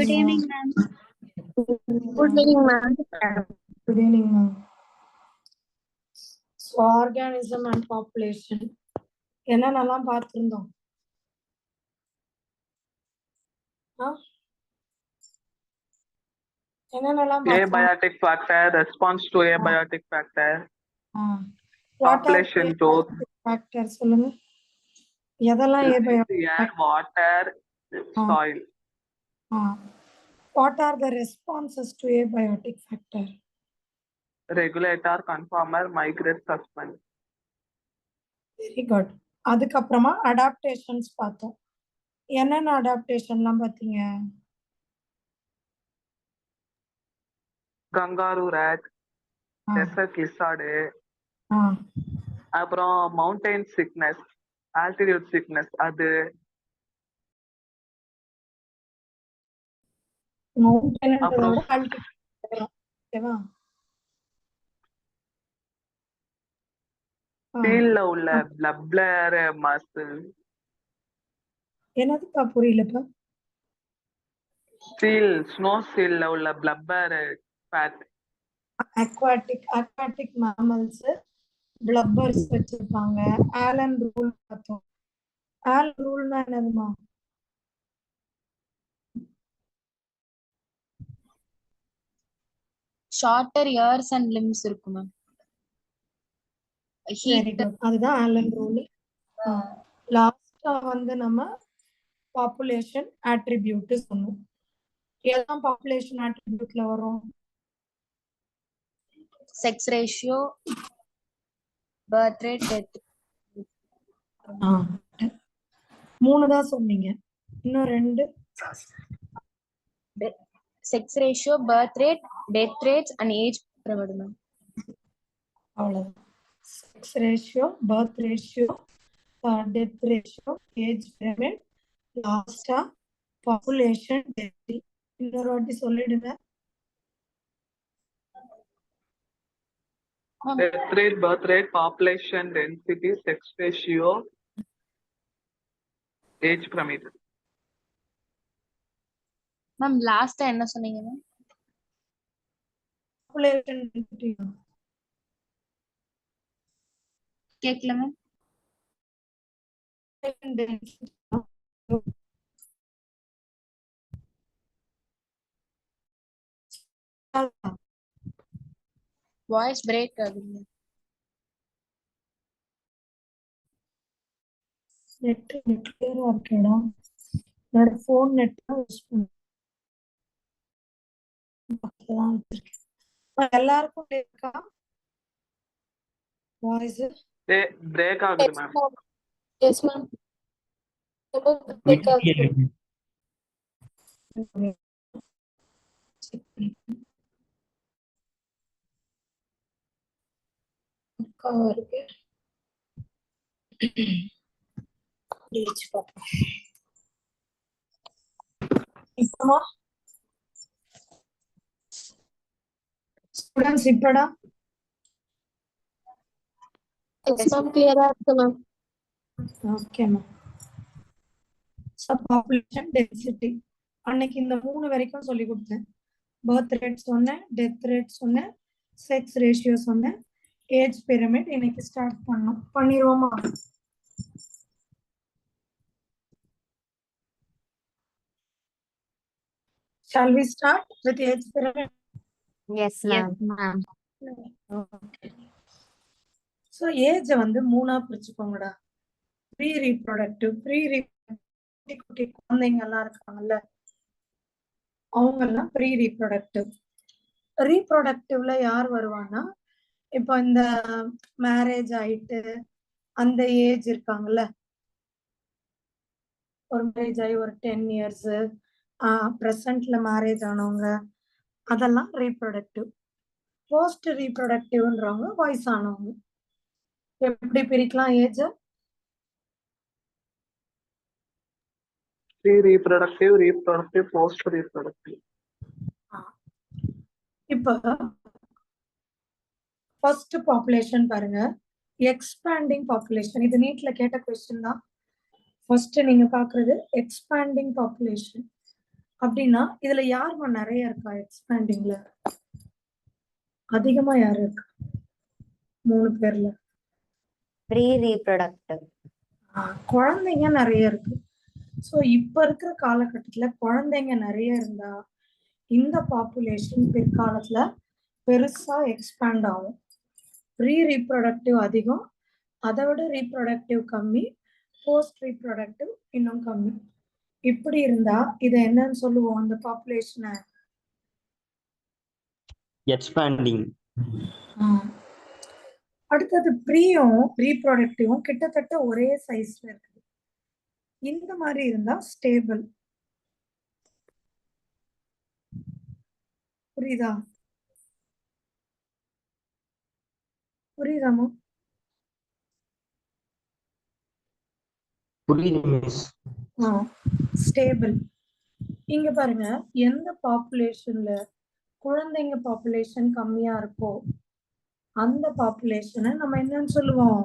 Good evening, ma'am. Good evening, ma'am. Good evening, ma'am. So, organism and population. என்னென்னலாம் பார்த்திருந்தோம்? என்னென்னலாம் abiotic factor, response to abiotic factor, population growth, factor சொல்லுங்க. எதெல்லாம் abiotic air, water, soil. What are the responses to abiotic factor? Regulator, conformer, migrate, suspend. Very good. அதுக்கப்புறமா adaptations பார்த்தோம். என்னென்ன adaptationலாம் பார்த்தீங்க? Kangaroo rat, desert lizard, அப்புறம் mountain sickness, altitude sickness, அது mountain ஓகேவா? ஃபீல்ட்ல உள்ள பிளர் மசில். என்னதுப்பா புரியலப்பா? சீல், ஸ்னோ சீல்ல உள்ள blubber fat. Aquatic mammals blubbers வச்சிருப்பாங்க. ஆலன் ரூல் பார்த்தோம். ஆலன் ரூல்னா என்னதுமா? Shorter ears and limbs இருக்கும் மேம். அதுதான் ஆலன் ரூல். லாஸ்டா வந்து நம்ம பாப்புலேஷன் அட்ரிபியூட் சொன்னோம். எல்லாம் பாப்புலேஷன் அட்ரிபியூட்ல வரும். Sex ratio, birth rate, death. 3 தான் சொன்னீங்க. இன்னும் 2 sex ratio, birth rate, death rates and age pyramid ma'am. அவ்வளவுதான். Sex ratio, birth ratio, death ratio, age pyramid, லாஸ்டா பாப்புலேஷன் டென்சிட்டி. இன்னொரு வாட்டி சொல்லிடுங்க. Death rate, birth rate, population density, sex ratio, age pyramid. Ma'am லாஸ்டா என்ன சொன்னீங்க ma'am? Population density கேக்கல ma'am. Voice break ஆகுது. நெட் கிளியரா இருக்கேடா. என்னோட ஃபோன் நெட் தான் யூஸ் பண்ணுறேன். எல்லாருக்கும் இருக்கா வாய்ஸ்? பிரேக் ஆகுது மேம். Yes ma'am. ஸ்டூடண்ட்ஸ் இப்படா கிளியரா இருக்கு ma'am. Okay ma'am. Population density அன்னைக்கு இந்த 3 வரைக்கும் சொல்லி கொடுத்தேன். பர்த் ரேட் சொன்னேன், டெத் ரேட் சொன்னேன், செக்ஸ் ரேஷியோ சொன்னேன், ஏஜ் பிரமிட். இன்னைக்கு start பண்ணிடுவோமா? Shall we start with age pyramid? Yes ma'am. Okay. So age வந்து 3ஆ பிரிச்சுக்கோங்கடா. ப்ரீ ரீப்ரொடக்டிவ், குட்டி குழந்தைங்க எல்லாம் இருக்காங்கல்ல, அவங்க எல்லாம் ப்ரீ ரீப்ரொடக்டிவ். ரீப்ரொடக்டிவ்ல யார் வருவான்னா, இப்போ இந்த மேரேஜ் ஆயிட்டு அந்த ஏஜ் இருக்காங்கல்ல, ஒரு மேரேஜ் ஆகி ஒரு 10 இயர்ஸ் ப்ரெசன்ட்ல மேரேஜ் ஆனவங்க, அதெல்லாம் ரீப்ரொடக்டிவ். போஸ்ட் ரீப்ரொடக்டிவ்ன்றவங்க வயசானவங்க. எப்படி பிரிக்கலாம் ஏஜ்? reproductive, post reproductive. இப்போ ஃபர்ஸ்ட் பாப்புலேஷன் பாருங்க, எக்ஸ்பேண்டிங் பாப்புலேஷன். இது நீட்ல கேட்ட கொஸ்டின் தான். ஃபர்ஸ்ட் நீங்க பாக்குறது எக்ஸ்பேண்டிங் பாப்புலேஷன். அப்படின்னா இதுல யாருமா நிறைய இருக்கா எக்ஸ்பேண்டிங்ல? அதிகமா யாரு இருக்கா 3 பேர்ல? Pre reproductive. குழந்தைங்க நிறைய இருக்கு. ஸோ இப்ப இருக்கிற காலகட்டத்துல குழந்தைங்க நிறைய இருந்தா இந்த பாப்புலேஷன் பிற்காலத்துல பெருசா எக்ஸ்பேண்ட் ஆகும். ப்ரீ ரீப்ரொடக்டிவ் அதிகம், அதை விட ரீப்ரொடக்டிவ் கம்மி, போஸ்ட் ரீப்ரொடக்டிவ் இன்னும் கம்மி. இப்படி இருந்தா இதை என்னன்னு சொல்லுவோம் அந்த பாப்புலேஷனை? எக்ஸ்பேண்டிங். அடுத்தது ப்ரீயும் ரீப்ரொடக்டிவும் கிட்டத்தட்ட ஒரே சைஸ்ல இருக்குது. இந்த மாதிரி இருந்தா ஸ்டேபிள். புரியுதா? புரியுதாமா? புரியுது மிஸ். ஸ்டேபிள். இங்க பாருங்க, எந்த பாப்புலேஷன்ல குழந்தைங்க பாப்புலேஷன் கம்மியா இருக்கோ அந்த பாப்புலேஷனை நம்ம என்னன்னு சொல்லுவோம்?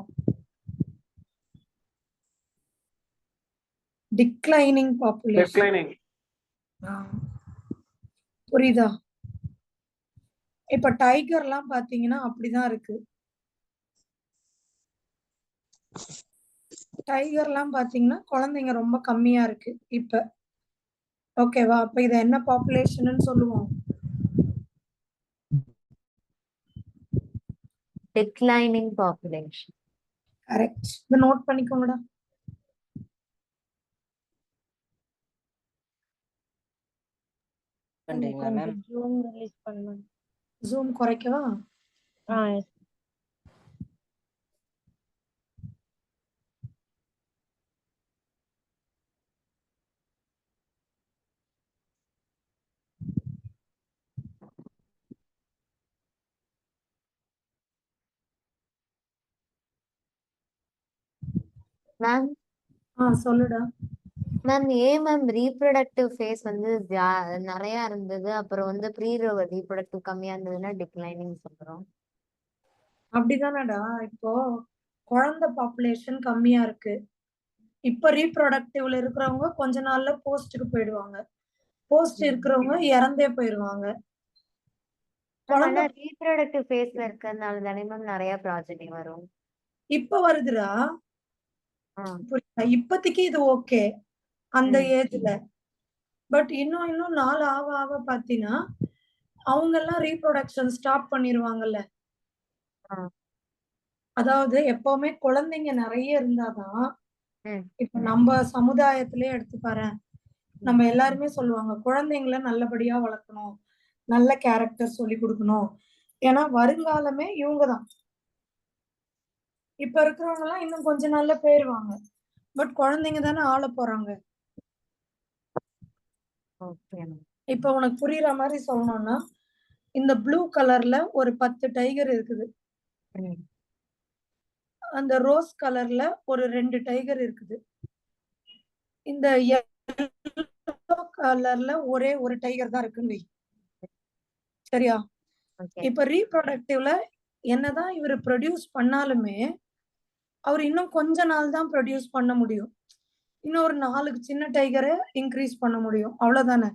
Declining population. Declining. புரியுதா? இப்ப டைகர்லாம் பாத்தீங்கன்னா அப்படிதான் இருக்கு. டைகர்லாம் பாத்தீங்கன்னா குழந்தைங்க ரொம்ப கம்மியா இருக்கு இப்ப. ஓகேவா? அப்ப இத என்ன பாப்புலேஷன் சொல்லுவோம்? Declining population. கரெக்ட். இத நோட் பண்ணிக்கோங்கடா. பண்றீங்களா மேம்? ஜூம் ரிலீஸ் பண்ணலாம். ஜூம் குறைக்கவா? yes. மேம் சொல்லுடா. மேம் ஏன் மேம் ரீப்ரொடக்டிவ் ஃபேஸ் வந்து நிறைய இருந்தது, அப்புறம் வந்து ப்ரீ ரீப்ரொடக்டிவ் கம்மியா இருந்ததுன்னா டிக்ளைனிங் சொல்றோம்? அப்படிதானடா. இப்போ குழந்தை பாப்புலேஷன் கம்மியா இருக்கு. இப்ப ரீப்ரொடக்டிவ்ல இருக்கிறவங்க கொஞ்ச நாள்ல போஸ்டுக்கு போயிடுவாங்க. போஸ்ட் இருக்கிறவங்க இறந்தே போயிடுவாங்க. ஆனா ரீப்ரொடக்டிவ் ஃபேஸ்ல இருக்கிறதுனால தானே மேம் நிறைய ப்ராஜெக்ட் வரும். இப்ப வருதுடா. இப்போதைக்கு இது ஓகே அந்த ஏஜ்ல. பட் இன்னும் நாள் ஆக ஆக பாத்தீங்கன்னா அவங்க எல்லாம் ரீப்ரொடக்ஷன் ஸ்டாப் பண்ணிருவாங்கல்ல. அதாவது எப்பவுமே குழந்தைங்க நிறைய இருந்தாதான், இப்ப நம்ம சமுதாயத்திலே எடுத்து பாரு, நம்ம எல்லாருமே சொல்லுவாங்க குழந்தைங்களை நல்லபடியா வளர்க்கணும், நல்ல கேரக்டர் சொல்லி கொடுக்கணும். ஏன்னா வருங்காலமே இவங்கதான். இப்ப இருக்கிறவங்க எல்லாம் இன்னும் கொஞ்ச நாள்ல போயிருவாங்க. பட் குழந்தைங்க தானே ஆள போறாங்க. இப்ப உனக்கு புரியுற மாதிரி சொல்லணும்னா, இந்த ப்ளூ கலர்ல ஒரு 10 டைகர் இருக்குது. அந்த ரோஸ் கலர்ல ஒரு 2 டைகர் இருக்குது. இந்த yellow கலர்ல ஒரே ஒரு டைகர் தான் இருக்குன்னு வை. சரியா? இப்ப ரீப்ரொடக்டிவ்ல என்னதான் இவர் ப்ரொடியூஸ் பண்ணாலுமே அவர் இன்னும் கொஞ்ச நாள் தான் ப்ரொடியூஸ் பண்ண முடியும். இன்னும் ஒரு 4 சின்ன டைகரை இன்க்ரீஸ் பண்ண முடியும், அவ்வளவுதானே?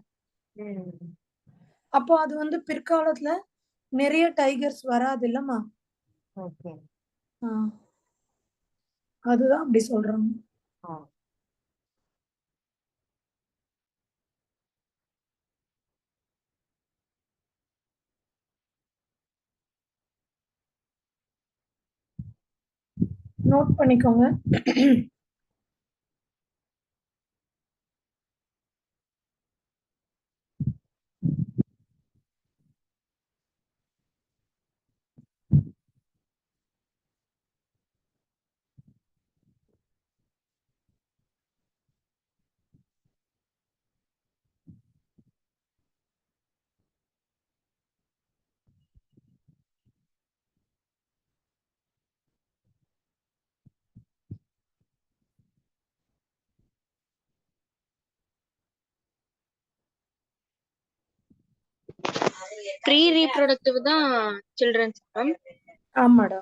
அப்போ அது வந்து பிற்காலத்துல நிறைய டைகர்ஸ் வராது இல்லம்மா. அதுதான் அப்படி சொல்றாங்க. நோட் பண்ணிக்கோங்க. ப்ரீ ரீப்ரொடக்டிவ் தான் சில்ட்ரன்ஸ் மேம். ஆமாடா.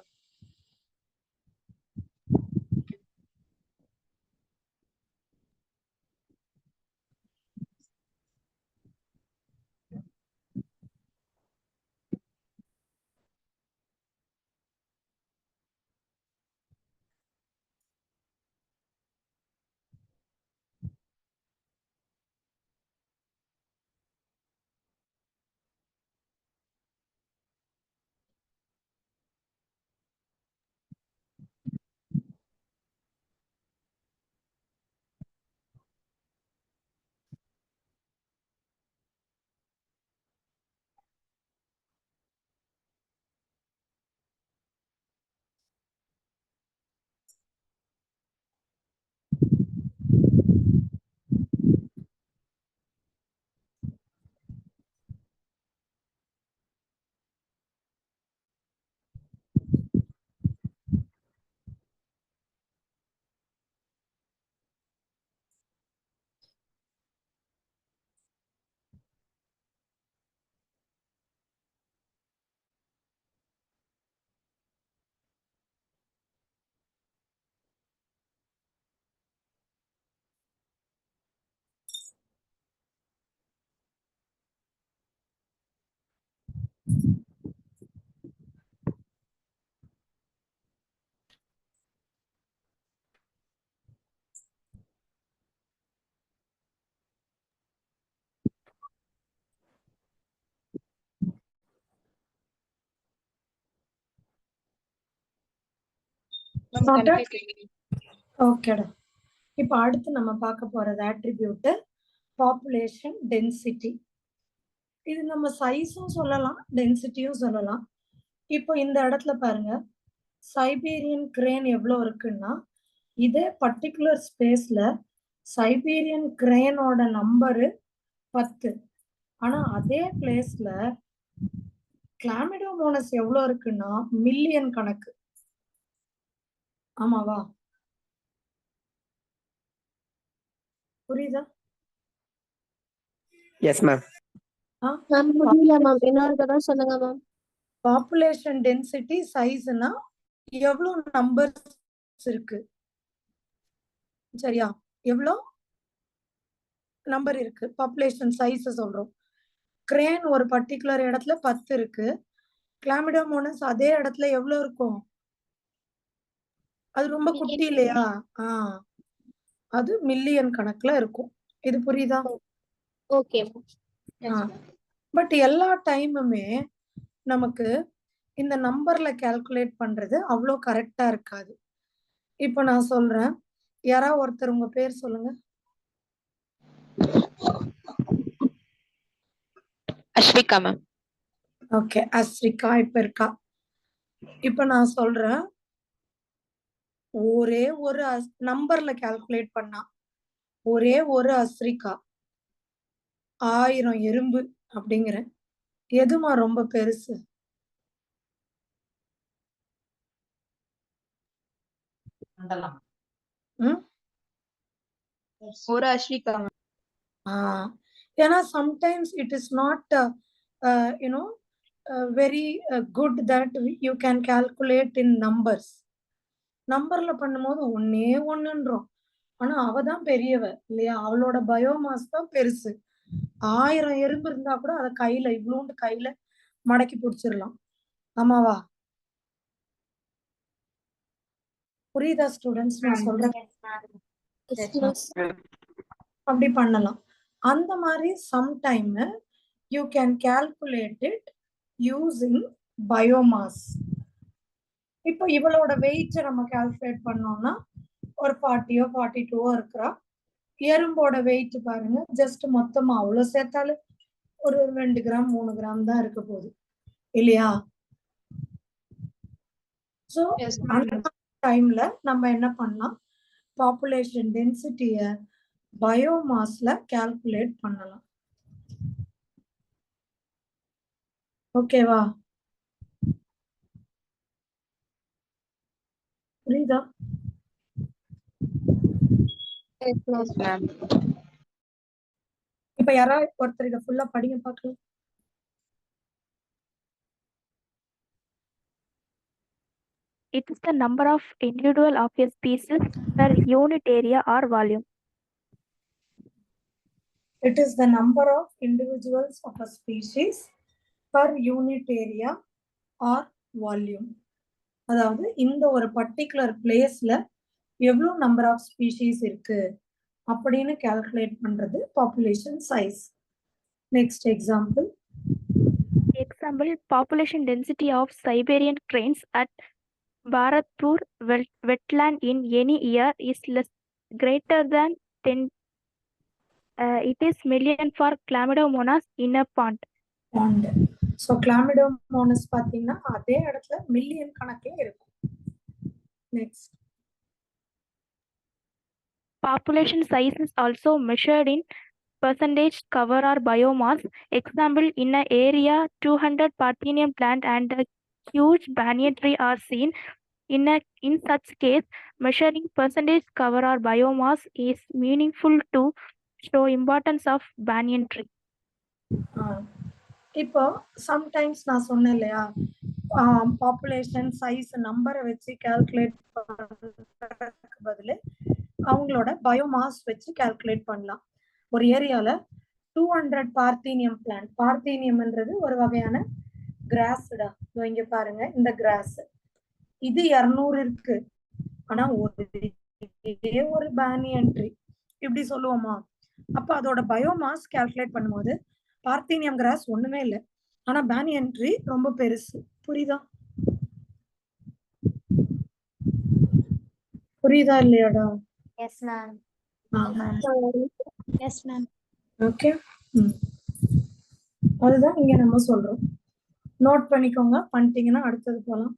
ஓகேடா. இப்போ அடுத்து நம்ம பார்க்க போறது attribute population density. இது நம்ம சைஸும் சொல்லலாம், டென்சிட்டியும் சொல்லலாம். இப்போ இந்த இடத்துல பாருங்க, சைபீரியன் கிரேன் எவ்வளோ இருக்குன்னா, இதே பர்டிகுலர் ஸ்பேஸ்ல சைபீரியன் கிரேனோட நம்பரு 10. ஆனா அதே பிளேஸ்ல கிளாமிடோமோனஸ் எவ்வளோ இருக்குன்னா மில்லியன் கணக்கு. ஆமாவா? புரியுதா? Yes ma'am. புரியல மேம், இன்னொரு தடவை சொல்லுங்க மேம். பாப்புலேஷன் டென்சிட்டி சைஸ்னா எவ்வளோ நம்பர்ஸ் இருக்கு, சரியா? எவ்வளோ நம்பர் இருக்கு, பாப்புலேஷன் சைஸ் சொல்றோம். கிரேன் ஒரு பர்டிகுலர் இடத்துல 10 இருக்கு, கிளாமிடோமோனஸ் அதே இடத்துல எவ்வளவு இருக்கும்? அது ரொம்ப குட்டி இல்லையா? அது மில்லியன் கணக்குல இருக்கும். இது புரியுதா? ஓகே. பட் எல்லா டைமுமே நமக்கு இந்த நம்பர்ல கால்குலேட் பண்றது அவ்வளோ கரெக்டா இருக்காது. இப்போ நான் சொல்றேன், யாராவது ஒருத்தர் உங்க பேர் சொல்லுங்க. அஸ்விகா மேம். ஓகே, அஸ்ரிகா இப்ப இருக்கா. இப்ப நான் சொல்றேன், ஒரே ஒரு நம்பர்ல கால்குலேட் பண்ணா ஒரே ஒரு அஸ்ரிகா 1000 எறும்பு அப்படிங்கிறேன். எதுமா ரொம்ப பெருசு? ஒரு அஸ்விகா. ஏன்னா sometimes it is not you know very good that you can calculate in numbers. நம்பர்ல பண்ணும்போது ஒன்னே ஒண்ணுன்றோம், ஆனா அவதான் பெரியவ இல்லையா? அவளோட பயோமாஸ் தான் பெருசு. 1000 எறும்பு இருந்தா கூட அதை கையில இவ்வளோண்டு கையில மடக்கி பிடிச்சிடலாம். ஆமாவா? புரியுதா ஸ்டூடெண்ட்ஸ் நான் சொல்றேன்? அப்படி பண்ணலாம். அந்த மாதிரி sometime you can calculate it using biomass. இப்போ இவளோட வெயிட் நம்ம கால்குலேட் பண்ணோம்னா ஒரு 40 42 இருக்கிறா. எறும்போட வெயிட் பாருங்க, ஜஸ்ட் மொத்தமா அவ்வளவு சேர்த்தாலும் ஒரு 2 கிராம் 3 கிராம் தான் இருக்க போகுது இல்லையா? சோ அந்த டைம்ல நம்ம என்ன பண்ணலாம், பாப்புலேஷன் டென்சிட்டிய பயோமாஸ்ல கால்குலேட் பண்ணலாம். ஓகேவா? புரியுதா? இப்ப யாராவது ஒருத்தர் இதை ஃபுல்லா படிங்க பார்க்கலாம். It is the number of individual of a species per unit area or volume. It is the number of individuals of a species per unit area or volume. அதாவது இந்த ஒரு பர்டிகுலர் பிளேஸ்ல எவ்வளவு நம்பர் ஆஃப் ஸ்பீஷீஸ் இருக்கு அப்படின்னு calculate பண்றது population size. Next example. Example, population density of Siberian cranes at Bharatpur wetland in any year is greater than 10. It is million for Chlamydomonas in a pond. So Chlamydomonas பார்த்தீங்கன்னா அதே இடத்துல million கணக்கில் இருக்கும். Next. Population size is also measured in percentage cover or biomass. Example, in an area 200 Parthenium plant and a huge banyan tree are seen. In such case, measuring percentage cover or biomass is meaningful to show importance of banyan tree. இப்போ sometimes நான் சொன்னேன் இல்லையா, population size நம்பரை வச்சு calculate பண்றதுக்கு பதில் அவங்களோட biomass வச்சு கால்குலேட் பண்ணலாம். ஒரு ஏரியால 200 பார்த்தீனியம் பிளான்ட். பார்த்தீனியம்ன்றது ஒரு வகையான கிராஸ்டா. இங்க பாருங்க, இந்த கிராஸ் இது 200 இருக்கு, ஆனா ஒரு பேனியன் ட்ரீ இப்படி சொல்லுவோமா? அப்ப அதோட பயோமாஸ் கால்குலேட் பண்ணும்போது பார்த்தீனியம் கிராஸ் ஒண்ணுமே இல்லை, ஆனா பேனியன் ட்ரீ ரொம்ப பெருசு. புரியுதா? புரியுதா இல்லையாடா? S ma'am. Yes ma'am. Okay. அதுதான் இங்க நம்ம சொல்றோம். நோட் பண்ணிக்கோங்க. பண்ணிட்டீங்கன்னா அடுத்தது போலாம்.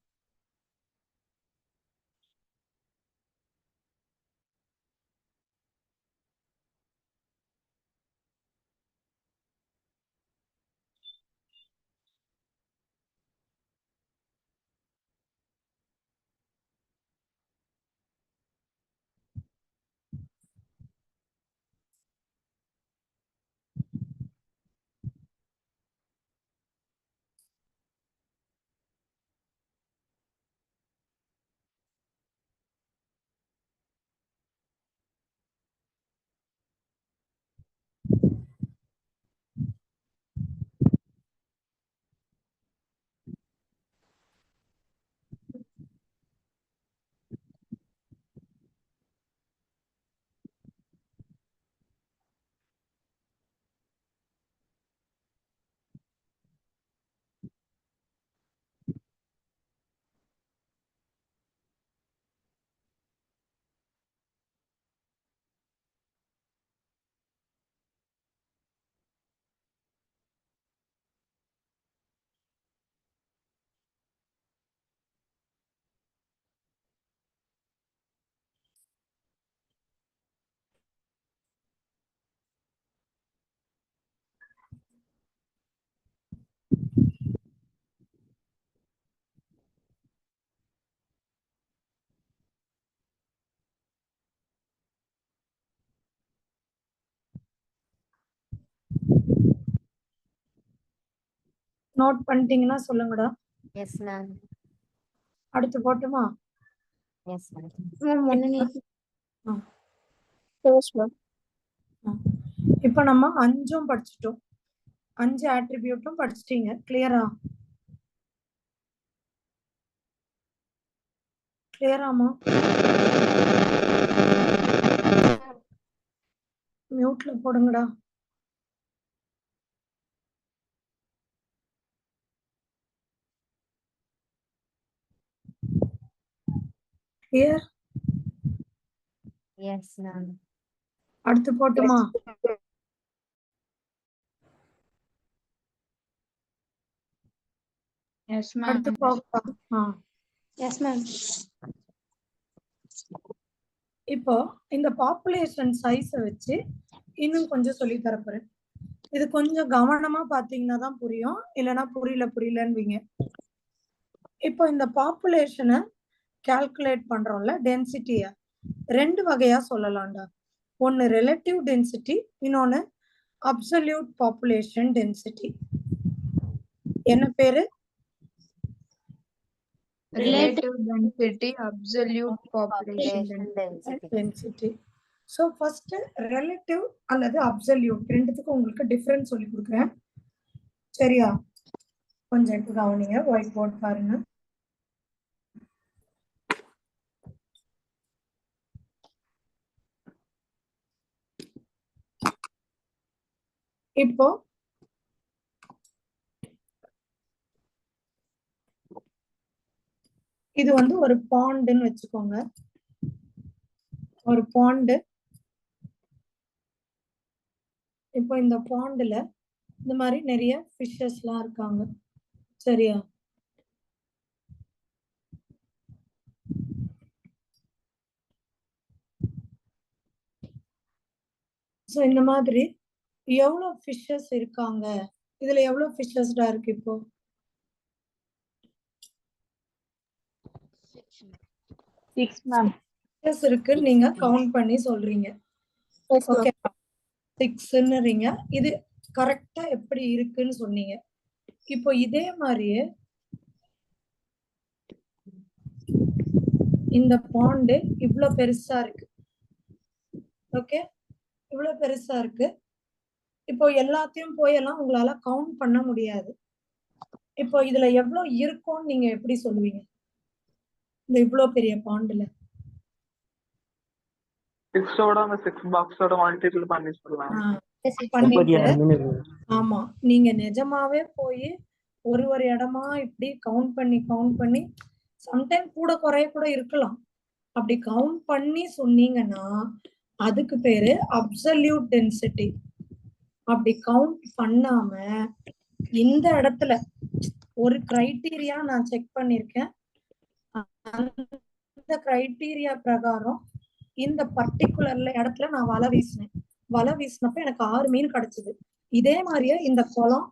நோட் பண்ணிட்டீங்கன்னா சொல்லுங்கடா. Yes ma'am. அடுத்து போட்டுமா? Yes ma'am. இப்ப நம்ம 5 படிச்சிட்டோம். 5 ஆட்ரிபியூட்டும் படிச்சிட்டீங்க. கிளியரா? கிளியராமா? மியூட்ல போடுங்கடா. கிளியர்? Yes ma'am. அடுத்து போட்டுமா? Yes ma'am. அடுத்து போகலாம். Yes ma'am. இப்போ இந்த பாப்புலேஷன் சைஸை வச்சு இன்னும் கொஞ்சம் சொல்லி தரப்போறேன். இது கொஞ்சம் கவனமா பாத்தீங்கன்னா தான் புரியும், இல்லைன்னா புரியலன்னுவீங்க. இப்போ இந்த பாப்புலேஷனை கால்குலேட் பண்றோம்ல, டென்சிட்டிய 2 வகையா சொல்லலாம்டா. ஒன்னு ரிலேட்டிவ் டென்சிட்டி, இன்னொன்னு அப்சல்யூட் பாப்புலேஷன் டென்சிட்டி. என்ன பேரு? Relative density, absolute population density. So first relative அல்லது absolute ரெண்டுத்துக்கும் உங்களுக்கு டிஃபரன்ஸ் சொல்லி கொடுக்குறேன். சரியா? கொஞ்சம் எடுத்து கவனிங்க. ஒயிட் போர்ட் பாருங்க. இப்போ இது வந்து ஒரு பாண்டுன்னு வச்சுக்கோங்க. ஒரு பாண்டு. இப்போ இந்த பாண்டுல இந்த மாதிரி நிறைய ஃபிஷஸ் எல்லாம் இருக்காங்க. சரியா? சோ இந்த மாதிரி எவ்வளவு ஃபிஷஸ் இருக்காங்க? இதுல எவ்வளவு ஃபிஷஸ்டா இருக்கு? இப்போ 6 மேம். ஃபிஷஸ் இருக்கு, நீங்க கவுண்ட் பண்ணி சொல்றீங்க. ஓகே, 6ன்னுறீங்க. இது கரெக்டா எப்படி இருக்குன்னு சொன்னீங்க. இப்போ இதே மாதிரியே இந்த பாண்டு இவ்வளவு பெருசா இருக்கு. ஓகே, இவ்வளவு பெருசா இருக்கு. இப்போ எல்லாத்தையும் போயெல்லாம் உங்களால கவுண்ட் பண்ண முடியாது. இப்போ இதுல எவ்வளவு இருக்கும்னு நீங்க எப்படி சொல்லுவீங்க? இந்த இவ்வளவு பெரிய பாண்டுல 6ஓட அந்த 6 பாக்ஸோட மல்டிபிள் பண்ணி சொல்லலாம். பண்ணிட்டு, ஆமா, நீங்க நிஜமாவே போய் ஒரு இடமா இப்படி கவுண்ட் பண்ணி சம்டைம் கூட குறைய கூட இருக்கலாம். அப்படி கவுண்ட் பண்ணி சொன்னீங்கன்னா அதுக்கு பேரு அப்சல்யூட் டென்சிட்டி. அப்படி கவுண்ட் பண்ணாம இந்த இடத்துல ஒரு கிரைட்டீரியா நான் செக் பண்ணிருக்கேன், அந்த கிரைட்டீரியா பிரகாரம் இந்த பர்டிகுலர்ல இடத்துல நான் வலை வீசினப்ப எனக்கு 6 மீன் கிடைச்சது. இதே மாதிரியே இந்த குளம்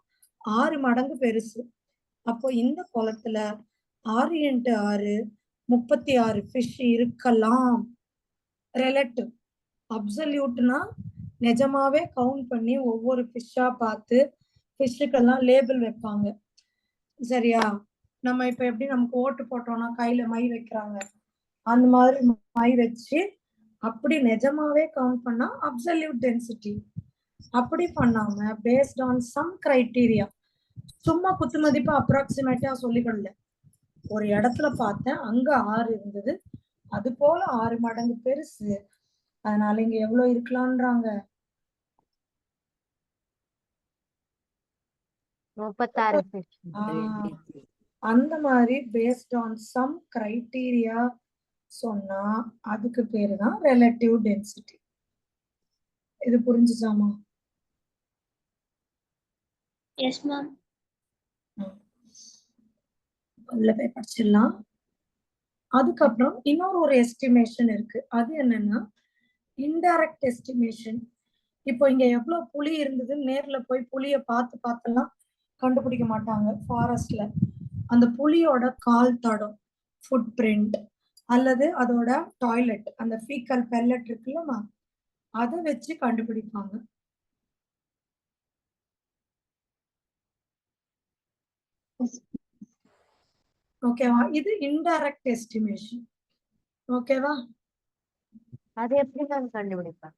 6 மடங்கு பெருசு. அப்போ இந்த குளத்துல 6 × 6 36 ஃபிஷ் இருக்கலாம். ரிலேட்டிவ். அப்சல்யூட்னா நிஜமாவே கவுண்ட் பண்ணி ஒவ்வொரு ஃபிஷ்ஷா பார்த்து ஃபிஷ்ஷுக்கெல்லாம் லேபிள் வைப்பாங்க. சரியா? நம்ம இப்ப எப்படி நமக்கு ஓட்டு போட்டோம்னா கையில மை வைக்கிறாங்க, அந்த மாதிரி மை வச்சு அப்படி நிஜமாவே கவுண்ட் பண்ணா அப்சல்யூட் டென்சிட்டி. அப்படி பண்ணாம பேஸ்ட் ஆன் சம் கிரைட்டீரியா, சும்மா குத்து மதிப்பா அப்ராக்சிமேட்டா சொல்லிக்கொள்ள, ஒரு இடத்துல பார்த்தேன் அங்க 6 இருந்தது, அது போல 6 மடங்கு பெருசு, அதனால இங்க எவ்வளவு இருக்கலாம்ன்றாங்க? 36 fish. அந்த மாதிரி பேஸ்ட் ஆன் சம் கிரைட்டீரியா சொன்னா அதுக்கு பேரு தான் ரிலேட்டிவ் டென்சிட்டி. இது புரிஞ்சுச்சாமா? Yes ma'am. உள்ள போய் படிச்சிடலாம். அதுக்கப்புறம் இன்னொரு ஒரு எஸ்டிமேஷன் இருக்கு. அது என்னன்னா இன்டைரக்ட் எஸ்டிமேஷன். இப்போ இங்க எவ்வளவு புலி இருந்ததுன்னு நேர்ல போய் புலிய பார்த்தெல்லாம் கண்டுபிடிக்க மாட்டாங்க. ஃபாரஸ்ட்ல அந்த புலியோட கால் தடம், ஃபுட் பிரிண்ட், அல்லது அதோட டாய்லெட், அந்த ஃபீக்கல் பெல்லட் இருக்குல்லமா, அதை வச்சு கண்டுபிடிப்பாங்க. ஓகேவா? இது இன்டைரக்ட் எஸ்டிமேஷன். ஓகேவா? அது எப்படி மேம் கண்டுபிடிப்பாங்க?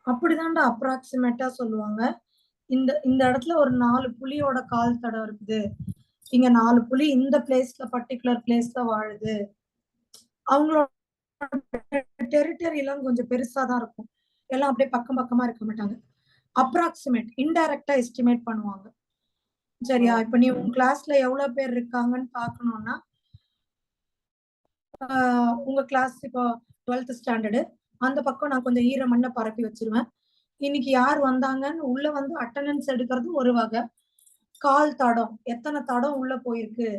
அப்படிதான்டா அப்ராக்சிமேட்டா சொல்லுவாங்க. இந்த இடத்துல ஒரு 4 புலியோட கால் தடம் இருக்குது, இங்க 4 புலி இந்த பிளேஸ்ல பர்டிகுலர் பிளேஸ்ல வாழுது. அவங்களோட டெரிட்டரி எல்லாம் கொஞ்சம் பெருசா தான் இருக்கும், எல்லாம் அப்படியே பக்கம் பக்கமா இருக்க மாட்டாங்க. அப்ராக்சிமேட், இன்டைரக்டா எஸ்டிமேட் பண்ணுவாங்க. சரியா? இப்ப நீ உங்க கிளாஸ்ல எவ்வளவு பேர் இருக்காங்கன்னு பாக்கணும்னா, உங்க கிளாஸ் இப்போ 12th ஸ்டாண்டர்டு, அந்த பக்கம் நான் கொஞ்சம் ஈர மண்ணை பரப்பி வச்சிருவேன். இன்னைக்கு யார் வந்தாங்கன்னு உள்ள வந்து அட்டெண்டன்ஸ் எடுக்கிறது ஒரு வகை. கால் தடம், எத்தனை தடம் உள்ள போயிருக்கு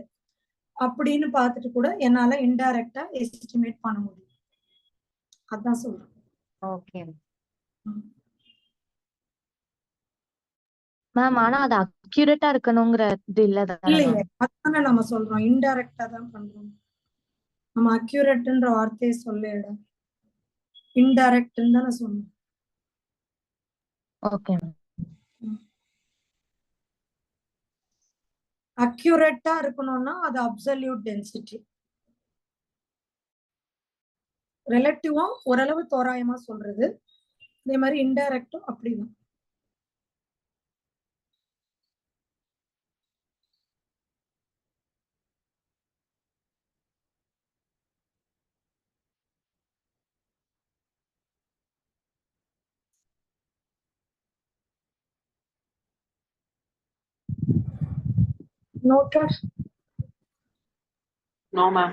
அப்படின்னு பார்த்துட்டு கூட என்னால இன்டைரக்டா எஸ்டிமேட் பண்ண முடியும். அதான் சொல்றேன். Okay ma'am. ஆனா அது அக்யூரேட்டா இருக்கணுங்கிற இது இல்லையே, அதானே நம்ம சொல்றோம், இன்டைரக்டா தான் பண்றோம். நம்ம அக்யூரேட்ன்ற வார்த்தையை சொல்லிட, இன்டைரக்ட்னு தானே சொன்னோம். ஓகே. அக்யூரேட்டா இருக்கணும்னா அது அப்சல்யூட் டென்சிட்டி. ரிலேட்டிவும் ஓரளவு தோராயமா சொல்றது, இதே மாதிரி இன்டைரக்டும் அப்படிதான். Noted? No, ma'am.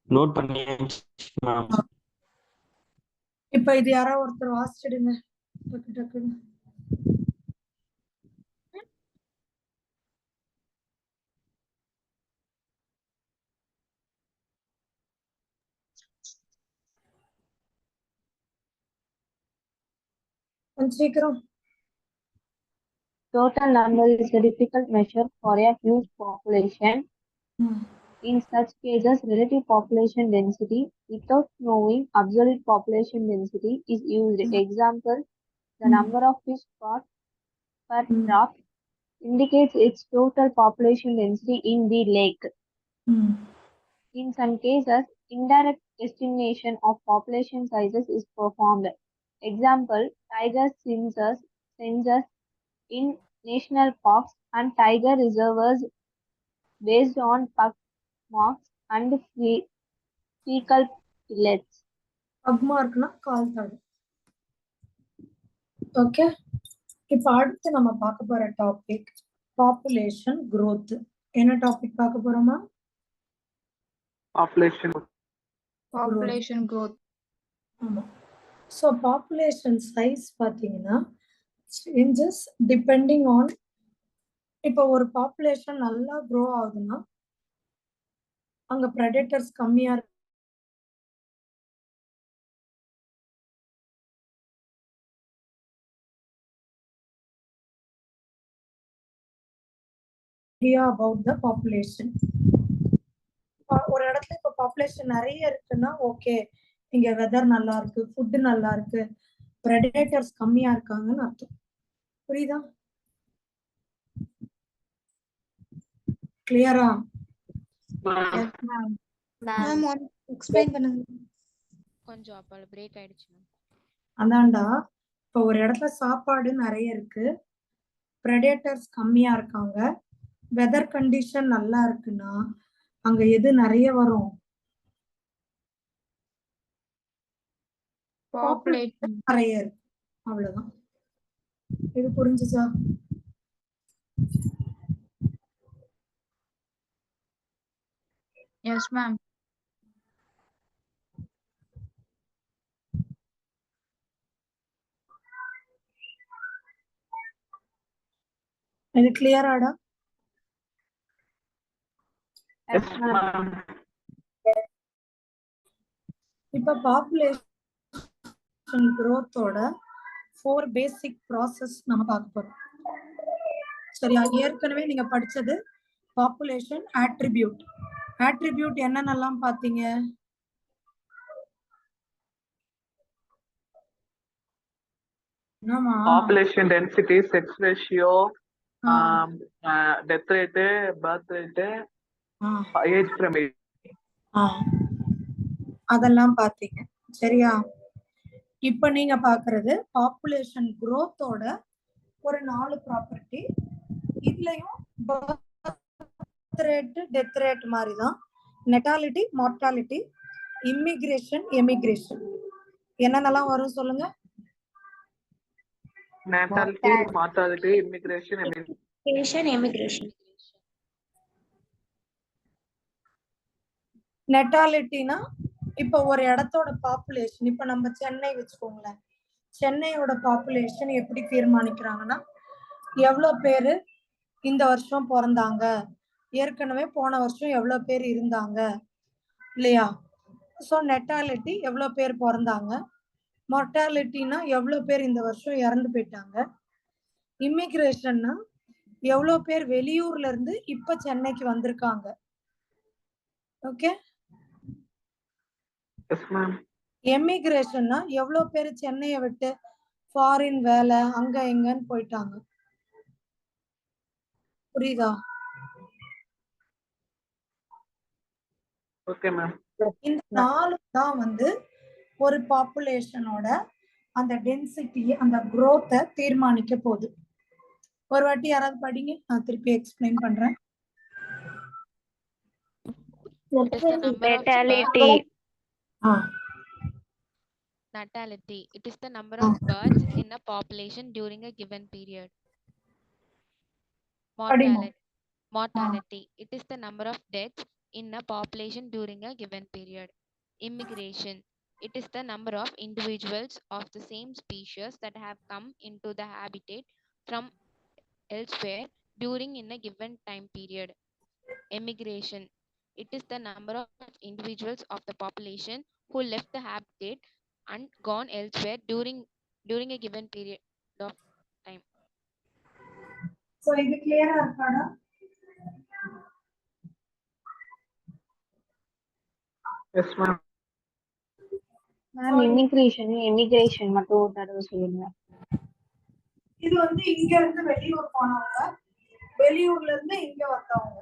நோட் பண்ணியாச்சு மேம். இப்ப இது யாராவது ஒருத்தர் வாசிச்சிடுங்க டக்கு டக்குன்னு. கொஞ்சம் சீக்கிரம். Total number is a difficult measure for a huge population. In such cases, relative population density without knowing absolute population density is used. Example, The number of fish caught per drop indicates its total population density in the lake. In some cases, indirect estimation of population sizes is performed. Example, tiger census in national parks and tiger reserves based on pug marks and fecal pellets. அக்மார்க்னா கால் தடம். Okay, இப்போ அடுத்து நம்ம பார்க்க போற topic population growth. என்ன topic பார்க்க போறோமா? Population. Population growth. ஆமா. ஸோ பாப்புலேஷன் சைஸ் பார்த்தீங்கன்னா சேஞ்சஸ் டிபெண்டிங் ஆன், இப்போ ஒரு பாப்புலேஷன் நல்லா க்ரோ ஆகுதுன்னா அங்க ப்ரெடேட்டர்ஸ் கம்மியா about the population. ஒரு இடத்துல இப்ப பாப்புலேஷன் நிறைய இருக்குன்னா ஓகே, இங்க வெதர் நல்லா இருக்கு, ஃபுட் நல்லா இருக்கு, பிரெடேட்டர்ஸ் கம்மியா இருக்காங்கன்னு அர்த்தம். புரியுதா? கிளியரா? எக்ஸ்பிளைன் பண்ணுங்க. கொஞ்சம் அப்ப பிரேக் ஆயிடுச்சு. அதான்டா, இப்ப ஒரு இடத்துல சாப்பாடு நிறைய இருக்கு, பிரெடேட்டர்ஸ் கம்மியா இருக்காங்க, வெதர் கண்டிஷன் நல்லா இருக்குன்னா அங்க எது நிறைய வரும்? பாப்புலேஷன் நிறைய இருக்கு. அவ்வளவுதான். இது புரிஞ்சுச்சா? Yes ma'am. இது கிளியராடா? Yes, ma'am. இப்ப பாப்புலேஷன் growthோட 4 பேசிக் ப்ராசஸ் நம்ம பார்க்க போறோம். சரியா? ஏற்கனவே நீங்க படிச்சது பாப்புலேஷன் ஆட்ரிபியூட். ஆட்ரிபியூட் என்னென்னலாம் பாத்தீங்க? Population density, sex ratio, death rate, birth rate, age pyramid. அதெல்லாம் பாத்தீங்க. சரியா? இப்ப நீங்க பாக்குறது பாப்புலேஷன் growthோட ஒரு 4 ப்ராப்பர்ட்டி. இதுலயும் birth rate, death rate மாதிரி தான் நெட்டாலிட்டி, மார்டாலிட்டி, இமிகிரேஷன், எமிகிரேஷன் என்னென்னலாம் வரும் சொல்லுங்க? Natality, mortality, immigration, emigration. நெட்டாலிட்டினா இப்ப ஒரு இடத்தோட பாப்புலேஷன், இப்ப நம்ம சென்னை வச்சுக்கோங்களேன், சென்னையோட பாப்புலேஷன் எப்படி தீர்மானிக்கிறாங்கன்னா எவ்வளவு பேரு இந்த வருஷம் பிறந்தாங்க, ஏற்கனவே போன வருஷம் எவ்வளவு பேர் இருந்தாங்க இல்லையா? ஸோ நெட்டாலிட்டி எவ்வளவு பேர் பிறந்தாங்க, மொர்டாலிட்டினா எவ்வளவு பேர் இந்த வருஷம் இறந்து போயிட்டாங்க, இமிகிரேஷன்னா எவ்வளவு பேர் வெளியூர்ல இருந்து இப்ப சென்னைக்கு வந்திருக்காங்க. ஓகே? Yes, ma'am. எமிகிரேஷன்னா எவ்வளவு பேர் சென்னையை விட்டு ஃபாரின் வேலை அங்க எங்கன்னு போயிட்டாங்க. புரியுதா? Okay, ma'am. இந்த 4 தான் வந்து ஒரு பாப்புலேஷனோட அந்த டென்சிட்டி, அந்த growth தீர்மானிக்க போகுது. ஒரு வாட்டி யாராவது படிங்க, நான் திருப்பி எக்ஸ்பிளைன் பண்றேன். Natality. Natality. It is the number of births in a population during a given period. Mortality. It is the number of deaths in a population during a given period. Immigration. It is the number of individuals of the same species that have come into the habitat from elsewhere during in a given time period. Emigration. It is the number of individuals of the population who left the habitat and gone elsewhere during a given period of time. So இது கிளியரா இருக்காடா? Yes, ma'am. Ma'am immigration, emigration மட்டும் ஒரு தடவை சொல்லுங்க. இது வந்து இங்க இருந்து வெளியூர் போனவங்க, வெளியூர்ல இருந்து இங்க வந்தவங்க.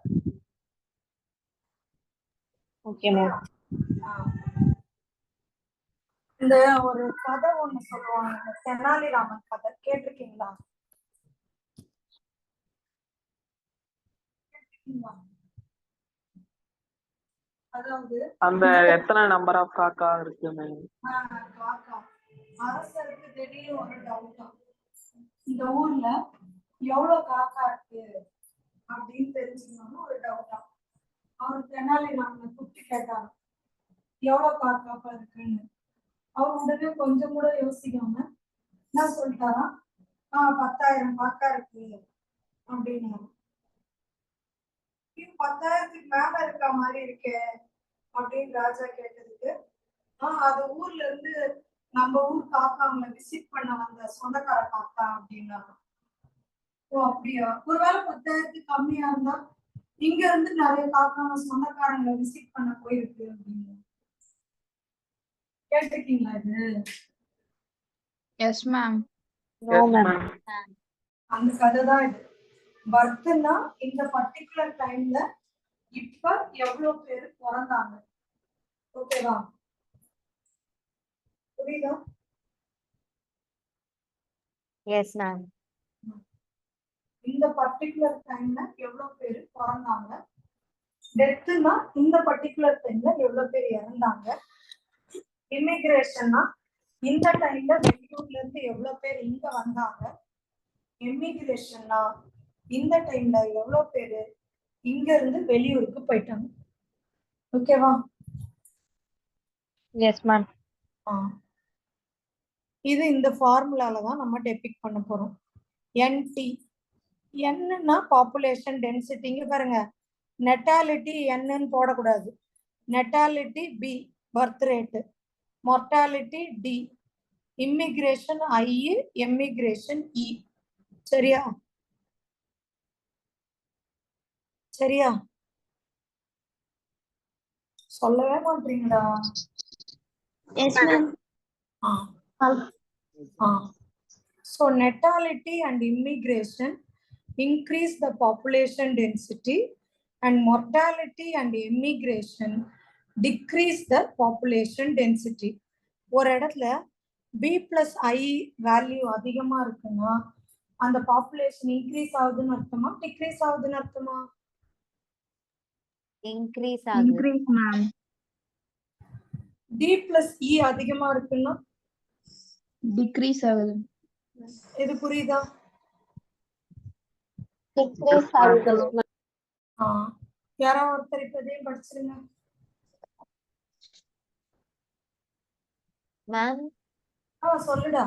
Okay ma'am. இந்த ஒரு கதை ஒண்ணு சொல்லுவாங்க, இந்த தெனாலிராமன் கதை கேட்டிருக்கீங்களா? அதாவது அந்த எத்தனை நம்பர் ஆஃப் காக்கா இருக்கு மேம்? காக்கா அரசருக்கு திடீர்னு ஒரு டவுட்டா, இந்த ஊர்ல எவ்வளவு காக்கா இருக்கு அப்படின்னு தெரிஞ்சுக்கணும்னு ஒரு டவுட்டா. அவர் தெனாலிராமனை கூப்பிட்டு கேட்டாரு, எவ்வளவு காக்கா இருக்குன்னு. அவர் உடனே கொஞ்சம் கூட யோசிக்காம என்ன சொல்லிட்டாரா, 10,000 காக்கா இருக்கு அப்படின்னாரு. 10,000க்கு மேல இருக்க மாதிரி இருக்கே அப்படின்னு ராஜா கேட்டதுக்கு, அது ஊர்ல இருந்து நம்ம ஊர் காக்காங்களை விசிட் பண்ண வந்த சொந்தக்கார காக்கா அப்படின்னாரு. ஓ அப்படியா, ஒருவேளை 10,000க்கு கம்மியா இருந்தா இங்க இருந்து நிறைய காக்காங்க சொந்தக்காரங்களை விசிட் பண்ண போயிருக்கு அப்படின்னு கேட்டிருக்கீங்களா இது? Yes ma'am. No ma'am. அந்த கதை தான் இது. பர்த்னா இந்த பர்டிகுலர் டைம்ல இப்ப எவ்வளவு பேர் பிறந்தாங்க, ஓகேவா? புரியுதா? Yes ma'am. இந்த பர்டிகுலர் டைம்ல எவ்வளவு பேர் பிறந்தாங்க, டெத்துனா இந்த பர்டிகுலர் டைம்ல எவ்வளவு பேர் இறந்தாங்க, இமிகிரேஷன்னா இந்த டைம்ல வெளியூர்ல இருந்து எவ்வளவு பேர் இங்க வந்தாங்க, இமிகிரேஷன்னா இந்த டைம்ல எவ்வளவு பேரு இங்க இருந்து வெளியூருக்கு போயிட்டாங்க, ஓகேவா? Yes ma'am. இது இந்த ஃபார்முலால தான் நம்ம டெபிக் பண்ண போறோம். என்டி, என்னன்னா பாப்புலேஷன் டென்சிட்டி. இங்க பாருங்க, நெட்டாலிட்டி என்னன்னு போடக்கூடாது. Natality b birth rate, mortality d, immigration i, emigration e. சரியா? சரியா? சொல்லவே மாட்டீங்களா? Yes ma'am. So natality and immigration increase the population density, and mortality and immigration decrease the population density. ஒரு இடத்துல b plus i வேல்யூ அதிகமா இருக்குன்னா அந்த population increase ஆகுதுன்னு அர்த்தமா, டிக்ரீஸ் ஆகுதுன்னு அர்த்தமா? இன்க்ரீஸ் ஆகுது. மேம். d plus e அதிகமா இருக்குன்னா டிக்ரீஸ் ஆகுது. இது புரியுதா? டிக்ரீஸ் ஆகுது. யாராவது ஒருத்தர் இப்ப இதையும் படிச்சிருங்க. மேம் சொல்லுடா.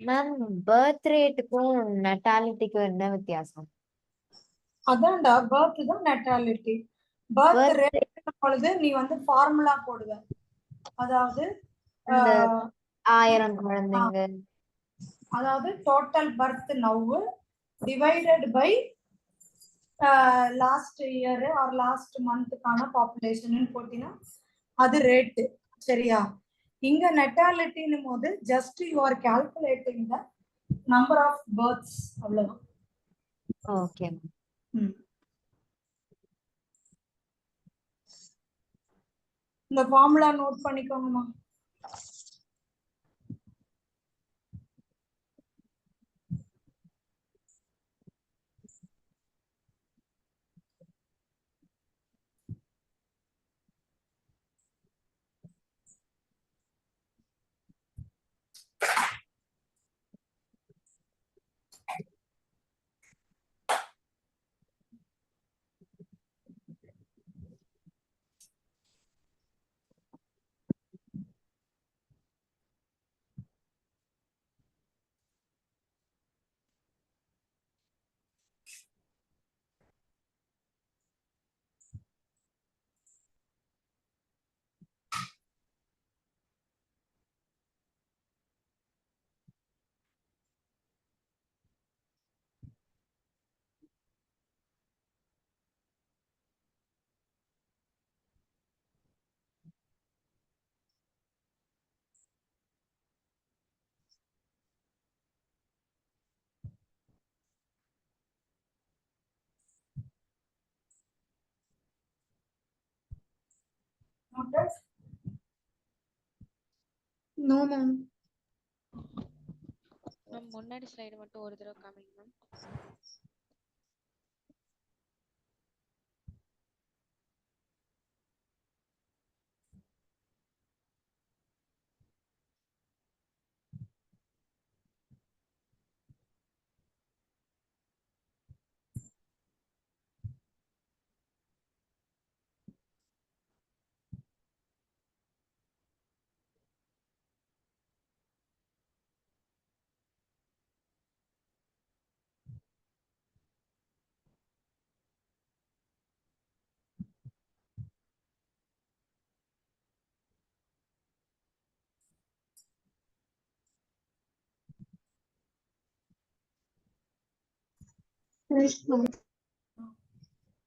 மேம் பர்த் ரேட்டுக்கும் நெட்டாலிட்டிக்கும் என்ன வித்தியாசம்? அதான்டா, பர்த் தான் நெட்டாலிட்டி. பர்த் ரேட் பொழுது நீ வந்து ஃபார்முலா போடுவ, அதாவது 1000 குழந்தைங்க, அதாவது total birth now divided by last year or last மந்த்துக்கான பாப்புலேஷன் போட்டீங்கன்னா அது ரேட்டு. சரியா? இங்க நெட்டாலிட்டின்னு போது just you are calculating the number of births, அவ்வளவுதான். ஓகே. இந்த ஃபார்முலா நோட் பண்ணிக்கோங்கம்மா. Noted? No, ma'am. மேம் முன்னாடி ஸ்லைடு மட்டும் ஒரு தடவை காமிங்க மேம்.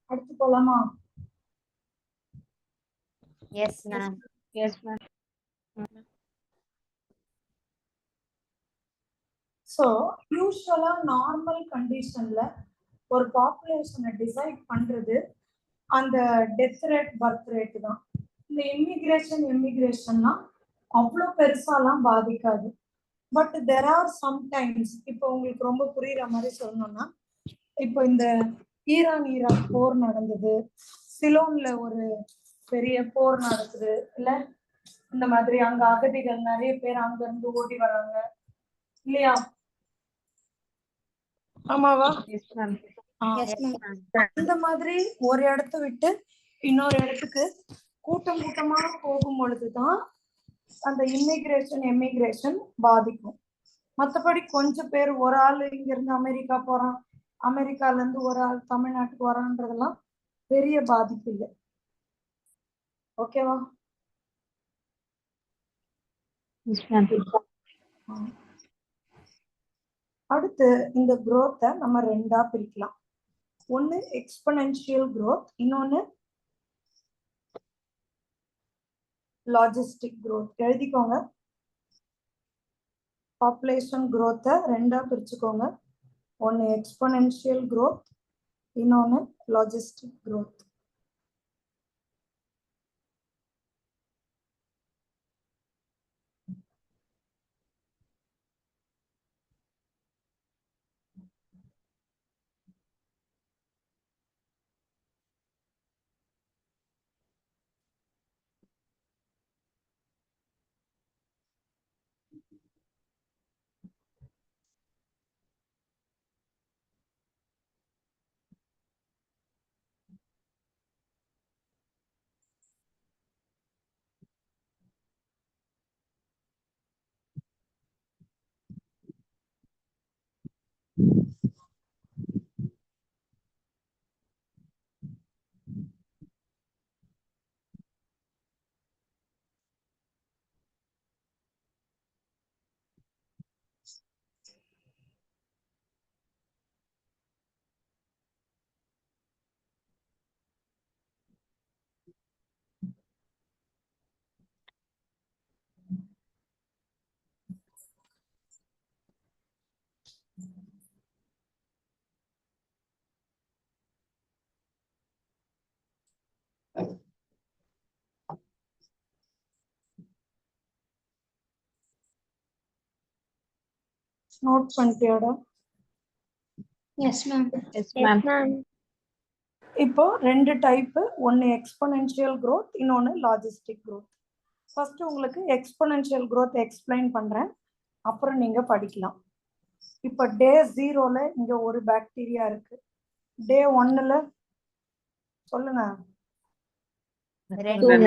அடுத்து போலாமா? Yes ma'am. Yes ma'am. So யூஸ்வலா நார்மல் கண்டிஷன்ல ஒரு பாப்புலேஷனை டிசைட் பண்றது அந்த டெத் ரேட் பர்த் ரேட் தான். இந்த இமிகிரேஷன்லாம் அவ்வளோ பெருசாலாம் பாதிக்காது. பட் தெர் ஆர் சம்டைம்ஸ், இப்போ உங்களுக்கு ரொம்ப புரியுற மாதிரி சொல்லணும்னா, இப்போ இந்த ஈராக் போர் நடந்தது, சிலோன்ல ஒரு பெரிய போர் நடக்குது இல்ல, இந்த மாதிரி அங்க அகதிகள் நிறைய பேர் அங்க இருந்து ஓடி வராங்க இல்லையா? ஆமாவா? அந்த மாதிரி ஒரு இடத்த விட்டு இன்னொரு இடத்துக்கு கூட்டம் கூட்டமா போகும் பொழுதுதான் அந்த எமிகிரேஷன் பாதிக்கும். மற்றபடி கொஞ்சம் பேர், ஒரு ஆள் இங்க இருந்து அமெரிக்கா போறான், அமெரிக்கால இருந்து ஒரு ஆள் தமிழ்நாட்டுக்கு வரான்றதெல்லாம் பெரிய பாதிப்பு இல்லை. ஓகேவா? அடுத்து இந்த growth-ஐ நம்ம ரெண்டா பிரிக்கலாம். ஒன்னு எக்ஸ்போனென்ஷியல் growth, இன்னொன்னு லாஜிஸ்டிக் growth. எழுதிக்கோங்க. பாப்புலேஷன் growth-ஐ ரெண்டா பிரிச்சுக்கோங்க. ஒன்னு எக்ஸ்போனென்ஷியல் growth, இன்னொன்னு லாஜிஸ்டிக் growth. நோட் பண்ணிட்டியாடா? Yes ma'am. இப்போ ரெண்டு டைப், ஒன்னு எக்ஸ்போனென்ஷியல் growth, இன்னொன்னு லாஜிஸ்டிக் growth. ஃபர்ஸ்ட் உங்களுக்கு எக்ஸ்போனென்ஷியல் growth எக்ஸ்பிளைன் பண்றேன், அப்புறம் நீங்க படிக்கலாம். இப்போ டே 0ல இங்க ஒரு பாக்டீரியா இருக்கு, டே 1ல சொல்லுங்க ரெண்டு.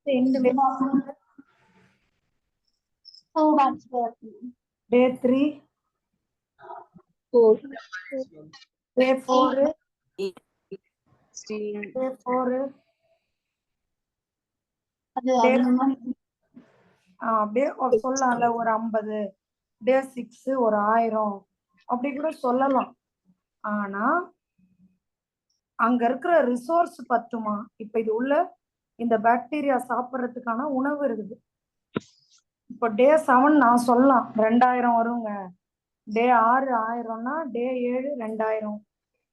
டே 3, டே 4, டே 4 அப்படியே சொல்லலாம்ல, ஒரு 50, டே 6 ஒரு 1000 அப்படி கூட சொல்லலாம். ஆனா அங்க இருக்கிற ரிசோர்ஸ் பத்துமா? இப்ப இது உள்ள இந்த பாக்டீரியா சாப்பிட்றதுக்கான உணவு இருக்குது. இப்போ டே 7 நான் சொல்லலாம் 2000 வருங்க, டே 6 1000னா டே 7 2000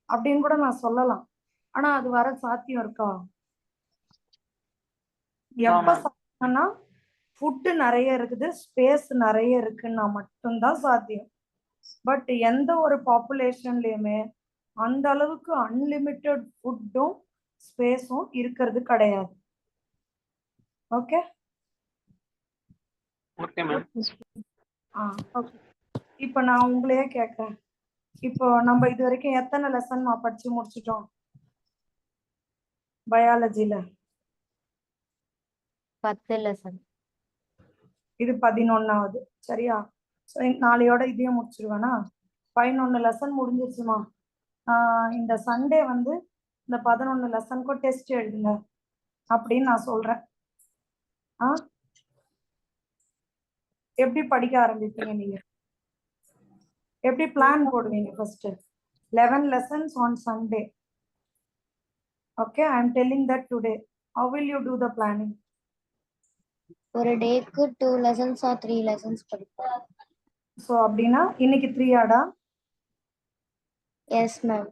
அப்படின்னு கூட நான் சொல்லலாம். ஆனா அது வர சாத்தியம் இருக்கா? எப்ப ma'am. சாத்தியம்னா ஃபுட்டு நிறைய இருக்குது, ஸ்பேஸ் நிறைய இருக்குன்னா மட்டும்தான் சாத்தியம். பட் எந்த ஒரு பாப்புலேஷன்லயுமே அந்த அளவுக்கு அன்லிமிட்டெட் ஃபுட்டும் ஸ்பேஸும் இருக்கிறது கிடையாது. Okay Okay, ma'am. ஓகே. இப்போ நான் உங்களையே கேட்கறேன், இப்போ நம்ம இது வரைக்கும் எத்தனை லெசன் படிச்சு முடிச்சிட்டோம் பயாலஜில? 10 லெசன். இது 11வது, சரியா? நாளையோட இதையும் முடிச்சிருவேனா? 11 லெசன் முடிஞ்சிருச்சுமா. இந்த சண்டே வந்து இந்த 11 லெசனுக்கும் டெஸ்ட் எழுதுங்க அப்படின்னு நான் சொல்றேன். எப்படி படிக்க ஆரம்பிப்பீங்க நீங்க? எப்படி பிளான் போடுவீங்க? First 11 lessons on Sunday. Okay, I am telling that today. How will you do the planning? ஒரு டேக்கு 2 லெசன்ஸ் ஆர் 3 லெசன்ஸ் படிப்போம். So அப்படின்னா இன்னைக்கு 3 ஆடா? Yes ma'am.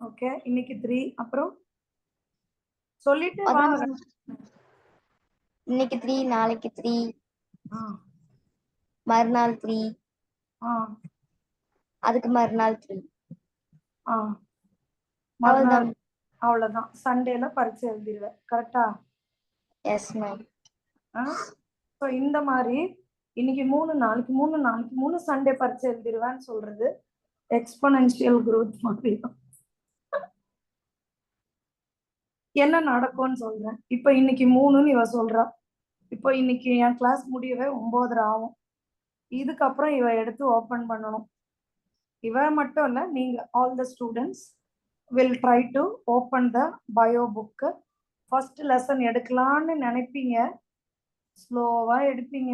ஓகே, இன்னைக்கு 3. அப்புறம் சொல்லிட்டு வாங்க. இன்னைக்கு 3, நாளைக்கு 3, மறுநாள் 3, அதுக்கு மறுநாள் 3. அவ்வளவுதான். சண்டேல பரீட்சை எழுதிடுவேன், கரெக்டா? S ma'am. ஸோ இந்த மாதிரி இன்னைக்கு 3, நாளைக்கு 3, நாளைக்கு 3 சண்டே பரீட்சை எழுதிடுவேன்னு சொல்றது எக்ஸ்போனென்ஷியல் growth மாதிரி தான். என்ன நடக்கும்னு சொல்றேன். இப்போ இன்னைக்கு 3ன்னு இவ சொல்றா. இப்போ இன்னைக்கு என் கிளாஸ் முடியவே 9:30 ஆகும். இதுக்கப்புறம் இவ எடுத்து ஓப்பன் பண்ணணும். இவ மட்டும் இல்ல, நீங்க all the students will try to open the bio book. First lesson எடுக்கலான்னு நினைப்பீங்க, ஸ்லோவா எடுப்பீங்க.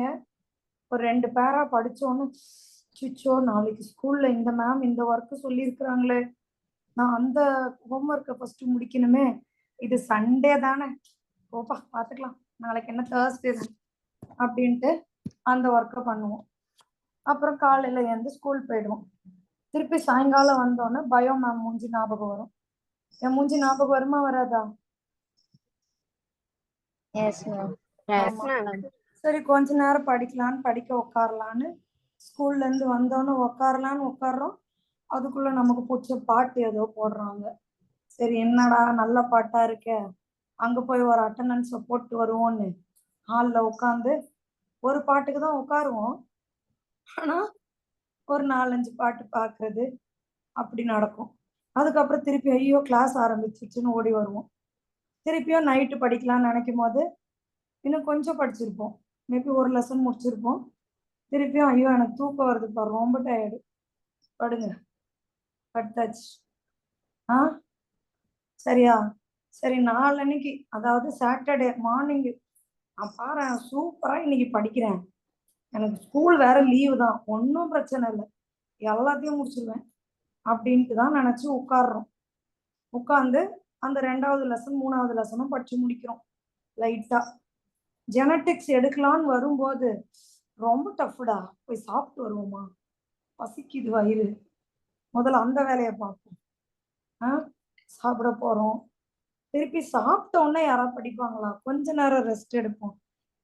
ஒரு 2 பேரா படிச்சோன்னு சுச்சோ நாளைக்கு ஸ்கூல்ல இந்த மேம் இந்த ஒர்க்கு சொல்லியிருக்கிறாங்களே, நான் அந்த ஹோம்ஒர்க்கை ஃபர்ஸ்ட் முடிக்கணுமே, இது சண்டே தானே, ஓப்பா பார்த்துக்கலாம், நாளைக்கு என்ன தேர்ஸ்டே அப்படின்ட்டு அந்த ஒர்க்கை பண்ணுவோம். அப்புறம் காலையில எழுந்து ஸ்கூல் போயிடுவோம். திருப்பி சாயங்காலம் வந்தோன்னே பயோ மேம் மூஞ்சி ஞாபகம் வரும். என் மூஞ்சி ஞாபகம் வருமா வராதா? சரி, கொஞ்ச நேரம் படிக்கலான்னு படிக்க உட்காரலான்னு ஸ்கூல்ல இருந்து வந்தோன்னு உட்காரலான்னு உட்காடுறோம். அதுக்குள்ள நமக்கு பிடிச்ச பாட்டு ஏதோ போடுறாங்க. சரி, என்னடா நல்ல பாட்டா இருக்க, அங்க போய் ஒரு அட்டண்டன்ஸை போட்டு வருவோன்னு ஹாலில் உட்காந்து ஒரு பாட்டுக்கு தான் உட்காருவோம். ஆனா ஒரு 4-5 பாட்டு பார்க்கறது அப்படி நடக்கும். அதுக்கப்புறம் திருப்பி ஐயோ கிளாஸ் ஆரம்பிச்சிச்சுன்னு ஓடி வருவோம். திருப்பியும் நைட்டு படிக்கலாம்னு நினைக்கும் போது இன்னும் கொஞ்சம் படிச்சிருப்போம், மேபி ஒரு லெசன் முடிச்சிருப்போம். திருப்பியும் ஐயோ எனக்கு தூக்கம் வருது பாரு, ரொம்ப டயர்டு, படுங்க, படுத்தாச்சு. சரியா? சரி, நாளன்னைக்கு அதாவது சாட்டர்டே மார்னிங் நான் பாரு சூப்பரா இன்னைக்கு படிக்கிறேன், எனக்கு ஸ்கூல் வேற லீவு தான், ஒன்றும் பிரச்சனை இல்லை, எல்லாத்தையும் முடிச்சிருவேன் அப்படின்ட்டு தான் நினைச்சு உட்காடுறோம். உட்காந்து அந்த 2வது லெசன் 3வது லெசனும் படிச்சு முடிக்கிறோம் லைட்டா. ஜெனட்டிக்ஸ் எடுக்கலான்னு வரும்போது ரொம்ப டஃப்டா, போய் சாப்பிட்டு வருவோமா, பசிக்குது வயிறு, முதல்ல அந்த வேலையை பார்ப்போம். சாப்பிட போறோம், திருப்பி சாப்பிட்ட உடனே யாராவது படிப்பாங்களா, கொஞ்ச நேரம் ரெஸ்ட் எடுப்போம்.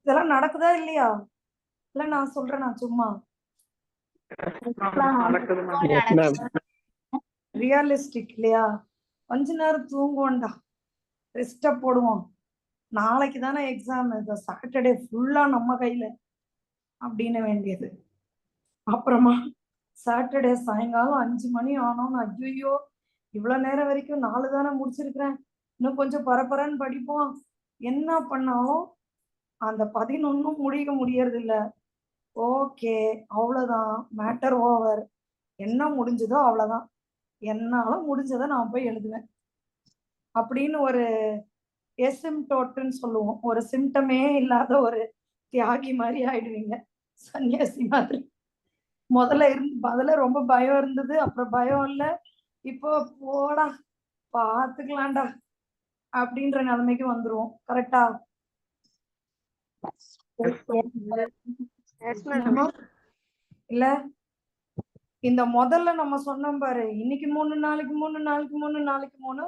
இதெல்லாம் நடக்குதா இல்லையா? இல்ல நான் சொல்றேன், நான் சும்மா ரியலிஸ்டிக் இல்லையா? கொஞ்ச நேரம் தூங்குவோம்டா, ரெஸ்ட போடுவோம், நாளைக்கு தானே எக்ஸாம், இந்த சாட்டர்டே ஃபுல்லா நம்ம கையில அப்படின்னு வேண்டியது. அப்புறமா சாட்டர்டே சாயங்காலம் 5 மணி ஆனோன்னு ஐயோ இவ்வளவு நேரம் வரைக்கும் 4 தானே முடிச்சிருக்கிறேன், இன்னும் கொஞ்சம் பரபரன்னு படிப்போம். என்ன பண்ணாலும் அந்த 11 முடிக்க முடியறது இல்லை. ஓகே, அவ்வளவுதான், மேட்டர் ஓவர், என்ன முடிஞ்சதோ அவ்வளவுதான், என்னால முடிஞ்சதை நான் போய் எழுதுவேன் அப்படின்னு ஒரு எசிம்டோட்டுன்னு சொல்லுவோம். ஒரு சிம்டமே இல்லாத ஒரு தியாகி மாதிரி ஆயிடுவீங்க, சன்னியாசி மாதிரி. முதல்ல ரொம்ப பயம் இருந்தது, அப்புறம் பயம் இல்லை, இப்போ போடா பாத்துக்கலாம்டா அப்படின்ற நிலைமைக்கு வந்துருவோம். கரெக்டா? இல்ல இந்த முதல்ல நம்ம சொன்னோம் பாரு, இன்னைக்கு 3, நாளைக்கு 3, நாளைக்கு 3, நாளைக்கு 3,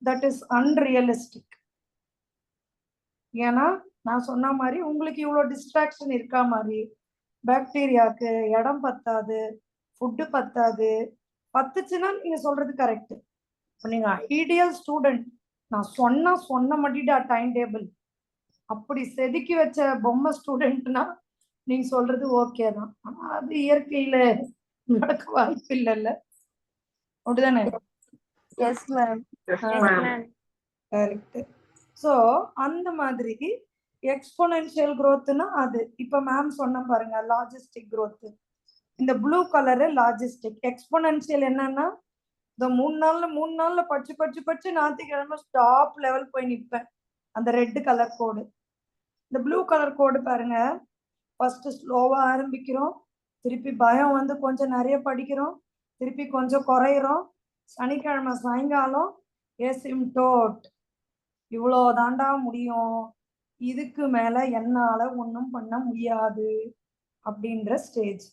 தட் இஸ் அன்ரியலிஸ்டிக். ஏன்னா நான் சொன்ன மாதிரி உங்களுக்கு இவ்வளோ டிஸ்ட்ராக்ஷன் இருக்கா மாதிரி பாக்டீரியாவுக்கு இடம் பத்தாது, ஃபுட்டு பத்தாது. பத்துச்சுன்னா நீங்க சொல்றது கரெக்ட். இப்போ நீங்க ஐடியல் ஸ்டூடெண்ட், நான் சொன்ன மட்டிடா டைம் டேபிள் அப்படி செதுக்கி வச்ச பொம்மை ஸ்டூடெண்ட்னா நீங்க சொல்றது ஓகே தான். ஆனா அது இயற்கையில நடக்க வாய்ப்பு இல்லைல்ல, அப்படிதானே? S ma'am. Yes, Yes, ma'am. ma'am. Correct. So அந்த மாதிரி எக்ஸ்போனென்ஷியல் growthனா அது இப்போ மேம் சொன்ன பாருங்க லாஜிஸ்டிக் growth. இந்த ப்ளூ கலரு லாஜிஸ்டிக். எக்ஸ்போனென்ஷியல் என்னன்னா இந்த 3 நாள்ல படிச்சு ஞாயிற்றுக்கிழமை ஸ்டாப் லெவல் போய் நிற்பேன். அந்த ரெட் கலர் கோடு. இந்த ப்ளூ கலர் கோடு பாருங்க, ஃபர்ஸ்ட் ஸ்லோவா ஆரம்பிக்கிறோம், திருப்பி பயம் வந்து கொஞ்சம் நிறைய படிக்கிறோம், திருப்பி கொஞ்சம் குறையிறோம், சனிக்கிழமை சாயங்காலம் ஏசிம்டோட், இவ்வளோ தாண்டா முடியும், இதுக்கு மேல என்னால ஒன்றும் பண்ண முடியாது அப்படின்ற ஸ்டேஜ்.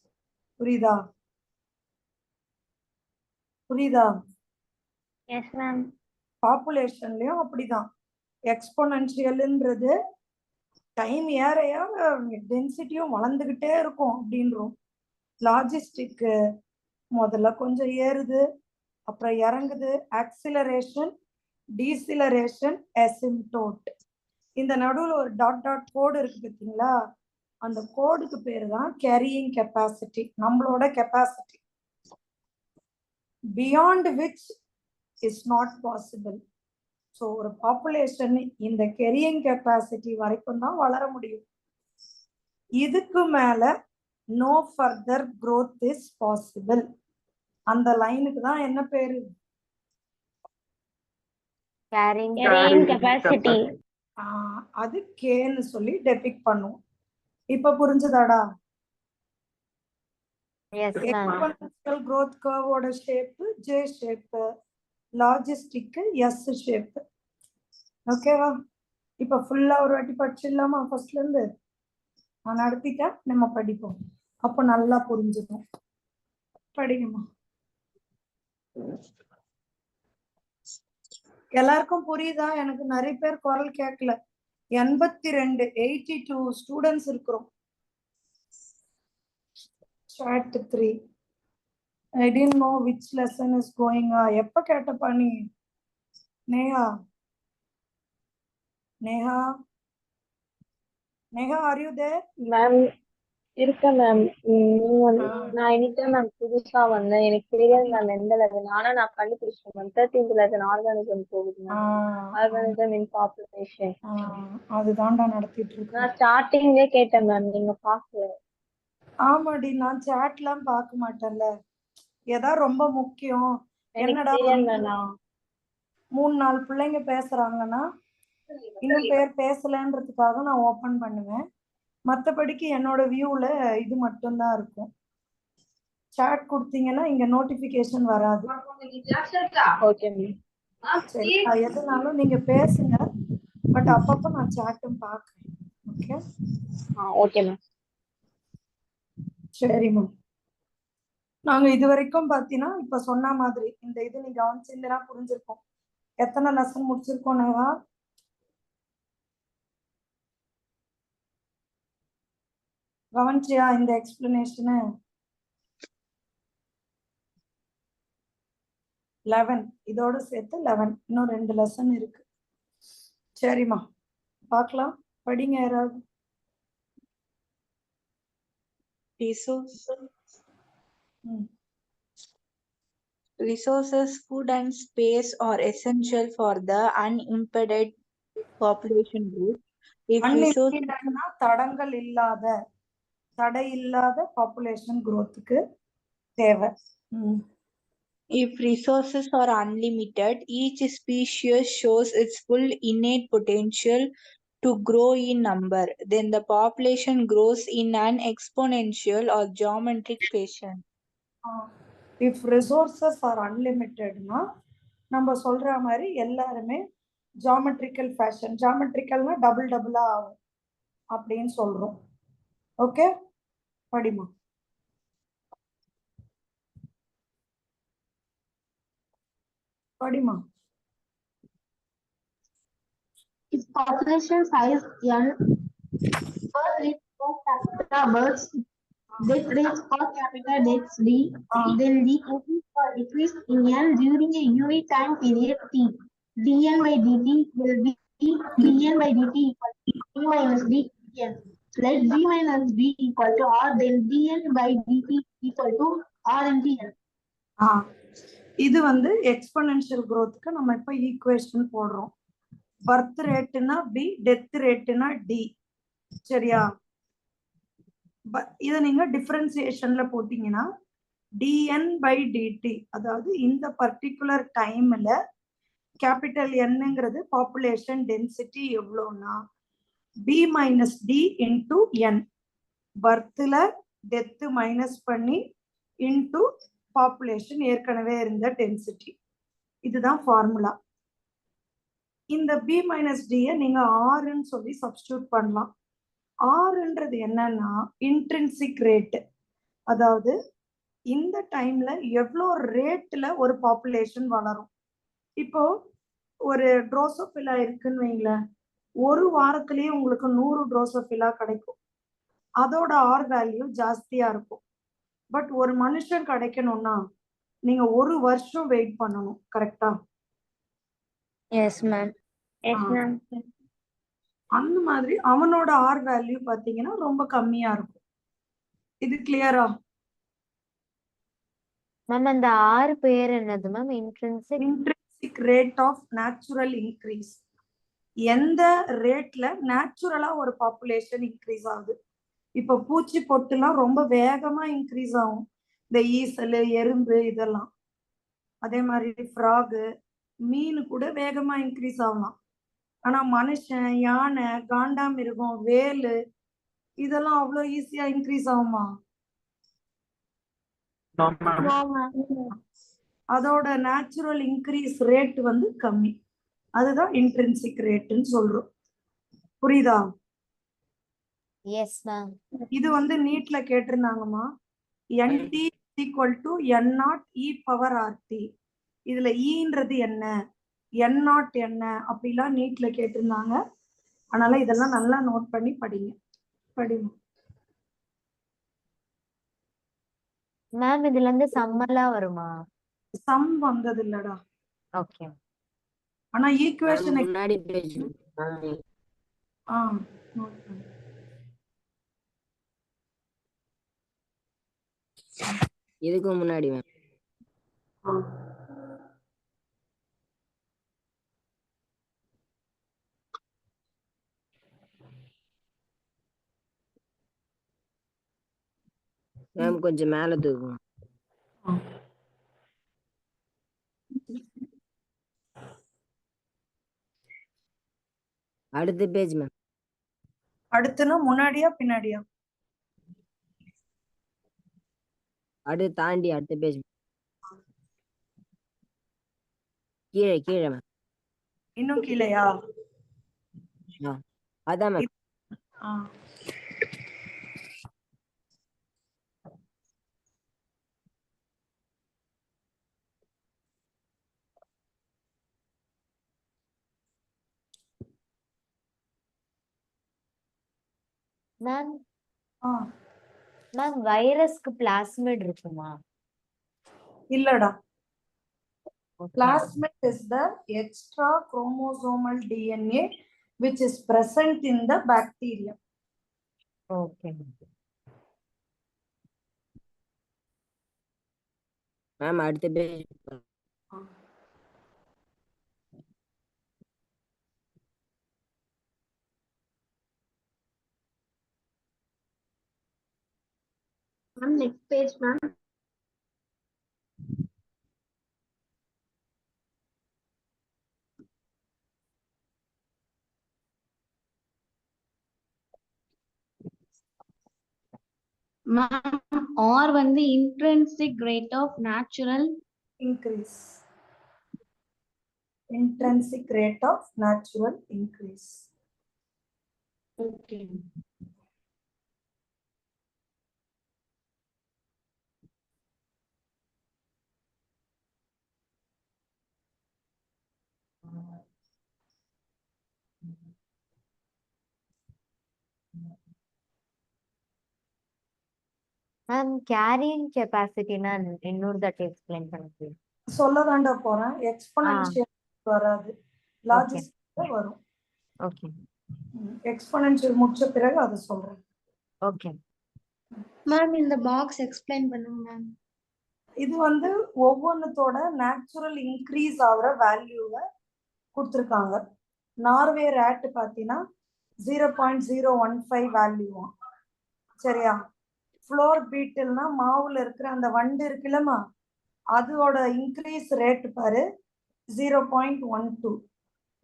புரியுதா? புரியுதா? Yes, ma'am. பாப்புலேஷன்லயும் அப்படிதான். எக்ஸ்போனன்ஷியல்ன்றது டைம் ஏற ஏற டென்சிட்டியும் வளர்ந்துகிட்டே இருக்கும் அப்படின்றோம். லாஜிஸ்டிக் முதல்ல கொஞ்சம் ஏறுது, அப்புறம் இறங்குது, ஆக்சிலரேஷன், டீசிலரேஷன், அசிம்டோட். இந்த நடுவில் ஒரு டாட் டாட் கோடு இருக்கு பார்த்தீங்களா, அந்த கோடுக்கு பேர் தான் கேரியிங் கெப்பாசிட்டி, நம்மளோட capacity, beyond which is not possible. So ஒரு பாப்புலேஷன் இந்த கேரியிங் கெப்பாசிட்டி வரைக்கும் தான் வளர முடியும். இதுக்கு மேல no further growth is possible. அந்த லைனுக்கு தான் என்ன பேரு? Carrying capacity. அது கேன்னு சொல்லி டெபிக் பண்ணுவோம். இப்ப புரிஞ்சுதாடா? Yes, ma'am. எக்ஸ்போனென்ஷியல் growth கர்வோட shape J shape, logistic S shape. ஓகேவா? இப்ப ஃபுல்லா ஒரு வாட்டி படிச்சிடலாமா? ஃபர்ஸ்ட்ல இருந்து நான் நடத்திட்டேன், நம்ம படிப்போம், அப்ப நல்லா புரிஞ்சுக்கும். படிக்குமா? எல்லாருக்கும் புரியுதா? எனக்கு நிறைய பேர் குரல் கேட்கல. 82 82 ஸ்டூடெண்ட்ஸ் இருக்கிறோம். Chat 3. I didn't know which lesson is going on. எப்ப கேட்டப்பா நீ? Neha, Neha, Neha, are you there? Ma'am இருக்கேன் மேம். நான் இன்னைக்கு மேம் புதுசா வந்தேன், எனக்கு தெரியாது மேம் எந்த லெவல். ஆனா நான் கண்டுபிடிச்சேன் மேம் 13th லெவல் ஆர்கானிசம் போகுது மேம். Organism in population. அதுதான்டா நடத்திட்டு இருக்கேன். நான் ஸ்டார்டிங்லயே கேட்டேன் மேம், நீங்க பாக்கல. ஆமாடி, நான் சாட்லாம் பார்க்க மாட்டேன்ல. ஏதா ரொம்ப முக்கியம் என்னடா, எனக்கு தெரியாது. 3-4 பிள்ளைங்க பேசுறாங்கன்னா இன்னும் பேர் பேசலன்றதுக்காக நான் ஓபன் பண்ணுவேன். மற்றபடிக்கு என்னோட வியூல இது மட்டும்தான் இருக்கும். சாட் கொடுத்தீங்கன்னா இங்க நோட்டிபிகேஷன் வராது. Okay ma'am. சரி, எதுனாலும் நீங்க பேசுங்க, பட் அப்பப்போ நான் சாட்டும் பார்க்குறேன். ஓகே? Okay ma'am. சரிம்மா. நாங்க இது வரைக்கும் பாத்தீங்கன்னா இப்ப சொன்ன மாதிரி இந்த இது நீ கவனிச்சிருந்தா புரிஞ்சிருக்கும். எத்தனை லெசன் முடிச்சிருக்கோம் நேவா? கவனிச்சியா இந்த எக்ஸ்பிளனேஷனு? 11, இதோட சேர்த்து 11, இன்னும் 2 லெசன் இருக்கு. சரிம்மா, பார்க்கலாம். படிங்க யாராவது. Resources, food and space are essential for the unimpeded population growth. If resources, தடங்கள் இல்லாத, தடை இல்லாத பாப்புலேஷன் growthக்கு தேவை. if resources are unlimited, each species shows its full innate potential to grow in number. Then the population grows in an exponential or geometric fashion. If resources are unlimitedனா நம்ம சொல்ற மாதிரி எல்லாருமே geometrical fashion, ஜியோமெட்ரிக்கல்னா double டபுளா ஆகும் அப்படின்னு சொல்றோம். Okay, படிமா. படிமா. its population size n, birth rate per capita births, death rates per capita deaths d, then d increase or decrease in n during a UV time period t. dn by dt will be dn by dt equal to d minus dn. Let d minus d equal to r, then dn by dt equal to r into n. இது வந்து exponential growthக்கு நம்ம இப்ப equation போடுறோம். Birth ரேட்னா b, death ரேட்னா d. சரியா? இதை நீங்க டிஃபரன்சியேஷன்ல போட்டீங்கன்னா டிஎன் பை டிடி, அதாவது இந்த பர்டிகுலர் டைம்ல கேபிட்டல் என்னங்கிறது பாப்புலேஷன் டென்சிட்டி எவ்வளோனா b minus d into n. பர்த்ல டெத் மைனஸ் பண்ணி இன்டூ பாப்புலேஷன் ஏற்கனவே இருந்த டென்சிட்டி. இதுதான் ஃபார்முலா. இந்த பி மைனஸ் டியை நீங்க ஆர்ன்னு சொல்லி சப்ஸ்டியூட் பண்ணலாம். ஆர்ன்றது என்னன்னா இன்ட்ரின்சிக் ரேட், அதாவது இந்த டைம்ல எவ்வளோ ரேட்ல ஒரு பாப்புலேஷன் வளரும். இப்போ ஒரு ட்ரோசோபிலா இருக்குன்னு வைங்களேன், ஒரு வாரத்திலேயே உங்களுக்கு 100 ட்ரோசோபிலா கிடைக்கும். அதோட ஆர் வேல்யூ ஜாஸ்தியா இருக்கும். பட் ஒரு மனுஷன் கிடைக்கணும்னா நீங்க ஒரு வருஷம் வெயிட் பண்ணணும். கரெக்டா? Yes ma'am. அந்த மாதிரி அவனோட ஆர் வேல்யூ பாத்தீங்கன்னா ரொம்ப கம்மியா இருக்கும். இது கிளியரா? மேம் அந்த ஆறு பேர் என்னது ma'am? Intrinsic rate of natural increase. எந்த ரேட்ல நேச்சுரலா ஒரு பாப்புலேஷன் இன்க்ரீஸ் ஆகுது. இப்போ பூச்சி பொட்டுலாம் ரொம்ப வேகமா இன்க்ரீஸ் ஆகும். இந்த ஈசல், எறும்பு இதெல்லாம். அதே மாதிரி ஃப்ராகு, மீன் கூட வேகமா இன்க்ரீஸ் ஆகலாம். ஆனா மனுஷன், யானை, காண்டாமிருகம், வேலு இதெல்லாம் அவ்வளோ ஈஸியா இன்க்ரீஸ் ஆகுமா? அதோட நேச்சுரல் இன்க்ரீஸ் ரேட் வந்து கம்மி. அதுதான் இன்ட்ரின்சிக் ரேட்னு சொல்றோம். புரியுதா? Yes ma'am. இது வந்து நீட்ல கேட்டிருந்தாங்கம்மா. NT equal to N0 e power RT. இதுல ஈன்றது என்ன, N0 என்ன அப்படிலாம் நீட்ல கேட்டிருந்தாங்க. அதனால இதெல்லாம் நல்லா நோட் பண்ணி படிங்க. மேம் இதுல இருந்து சம்மெல்லாம் வருமா? சம் வந்தது இல்லடா. ஓகே. ஆனா ஈக்குவேஷன் முன்னாடி பேஜ் இதுக்கு முன்னாடி மேம். மேம் கொஞ்சம் மேல தூக்குங்க. அடுத்த பேஜ் மேம். அடுத்துனா முன்னாடியா பின்னாடியா? அடுத்து தாண்டி அடுத்த பேஜ். கீழே கீழே மேம். இன்னும் கீழையா? அதான் மேம். மேம் மேம் வைரஸ்க்கு பிளாஸ்மிட் இருக்குமா? இல்லடா. Plasmid is the extra chromosomal DNA which is present in the bacteria. Okay ma'am அடுத்த page. Ma'am, next page, ma'am. Ma'am, R வந்து intrinsic rate of natural increase. Intrinsic rate of natural increase. Okay. Ma'am carrying கெப்பாசிட்டினா இன்னொரு தாட்டி explain பண்ண முடியும்? சொல்லதாண்டா போறேன். Exponential வராது, லாஜிஸ்டிக்ல வரும். ஓகே எக்ஸ்போனென்ஷியல் முடிச்ச பிறகு அதை சொல்றேன். ஓகே மேம் இந்த பாக்ஸ் எக்ஸ்பிளைன் பண்ணுங்க மேம். இது வந்து ஒவ்வொன்றுத்தோட நேச்சுரல் இன்க்ரீஸ் ஆகுற வேல்யூவை கொடுத்துருக்காங்க. நார்வே ரேட் பார்த்தீங்கன்னா 0.015 வேல்யூவா, சரியா? ஃப்ளோர் பீட்டில்னா மாவுல இருக்கிற அந்த வண்டு இருக்குல்லம்மா, அதோட இன்க்ரீஸ் ரேட் பாரு 0.12.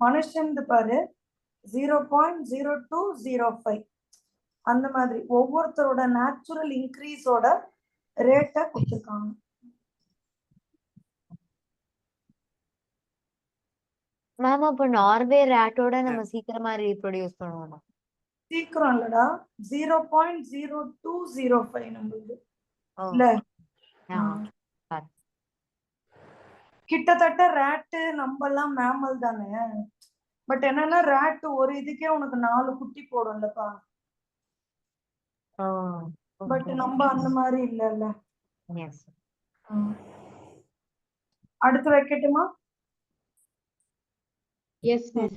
மனுஷன்து பாரு 0.0205. அந்த மாதிரி ஒவ்வொருத்தரோட நேச்சுரல் இன்க்ரீஸோட ரேட்டை கொடுத்துருக்காங்க. மேம் அப்ப நார்வே ரேட்டோட நம்ம சீக்கிரமா ரீப்ரொடியூஸ் பண்ணுவோமா? சீக்கிரம் இல்லடா, 0.0205 நம்மளுது இல்ல. கிட்டத்தட்ட ரேட்டு நம்ம எல்லாம் மேமல் தானே, பட் என்னன்னா ரேட் ஒரு இதுக்கே உனக்கு 4 குட்டி போடும்லப்பா. பட் நம்ம அந்த மாதிரி இல்லல்ல. அடுத்து வைக்கட்டுமா? Yes, miss.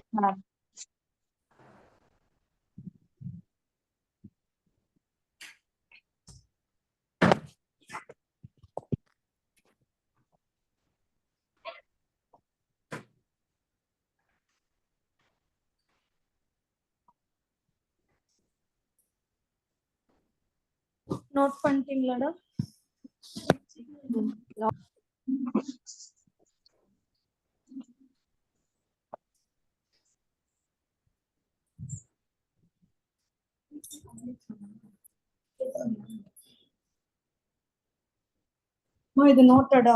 நோட் பண்ணிட்டீங்களாடா? இது நோட்டடா?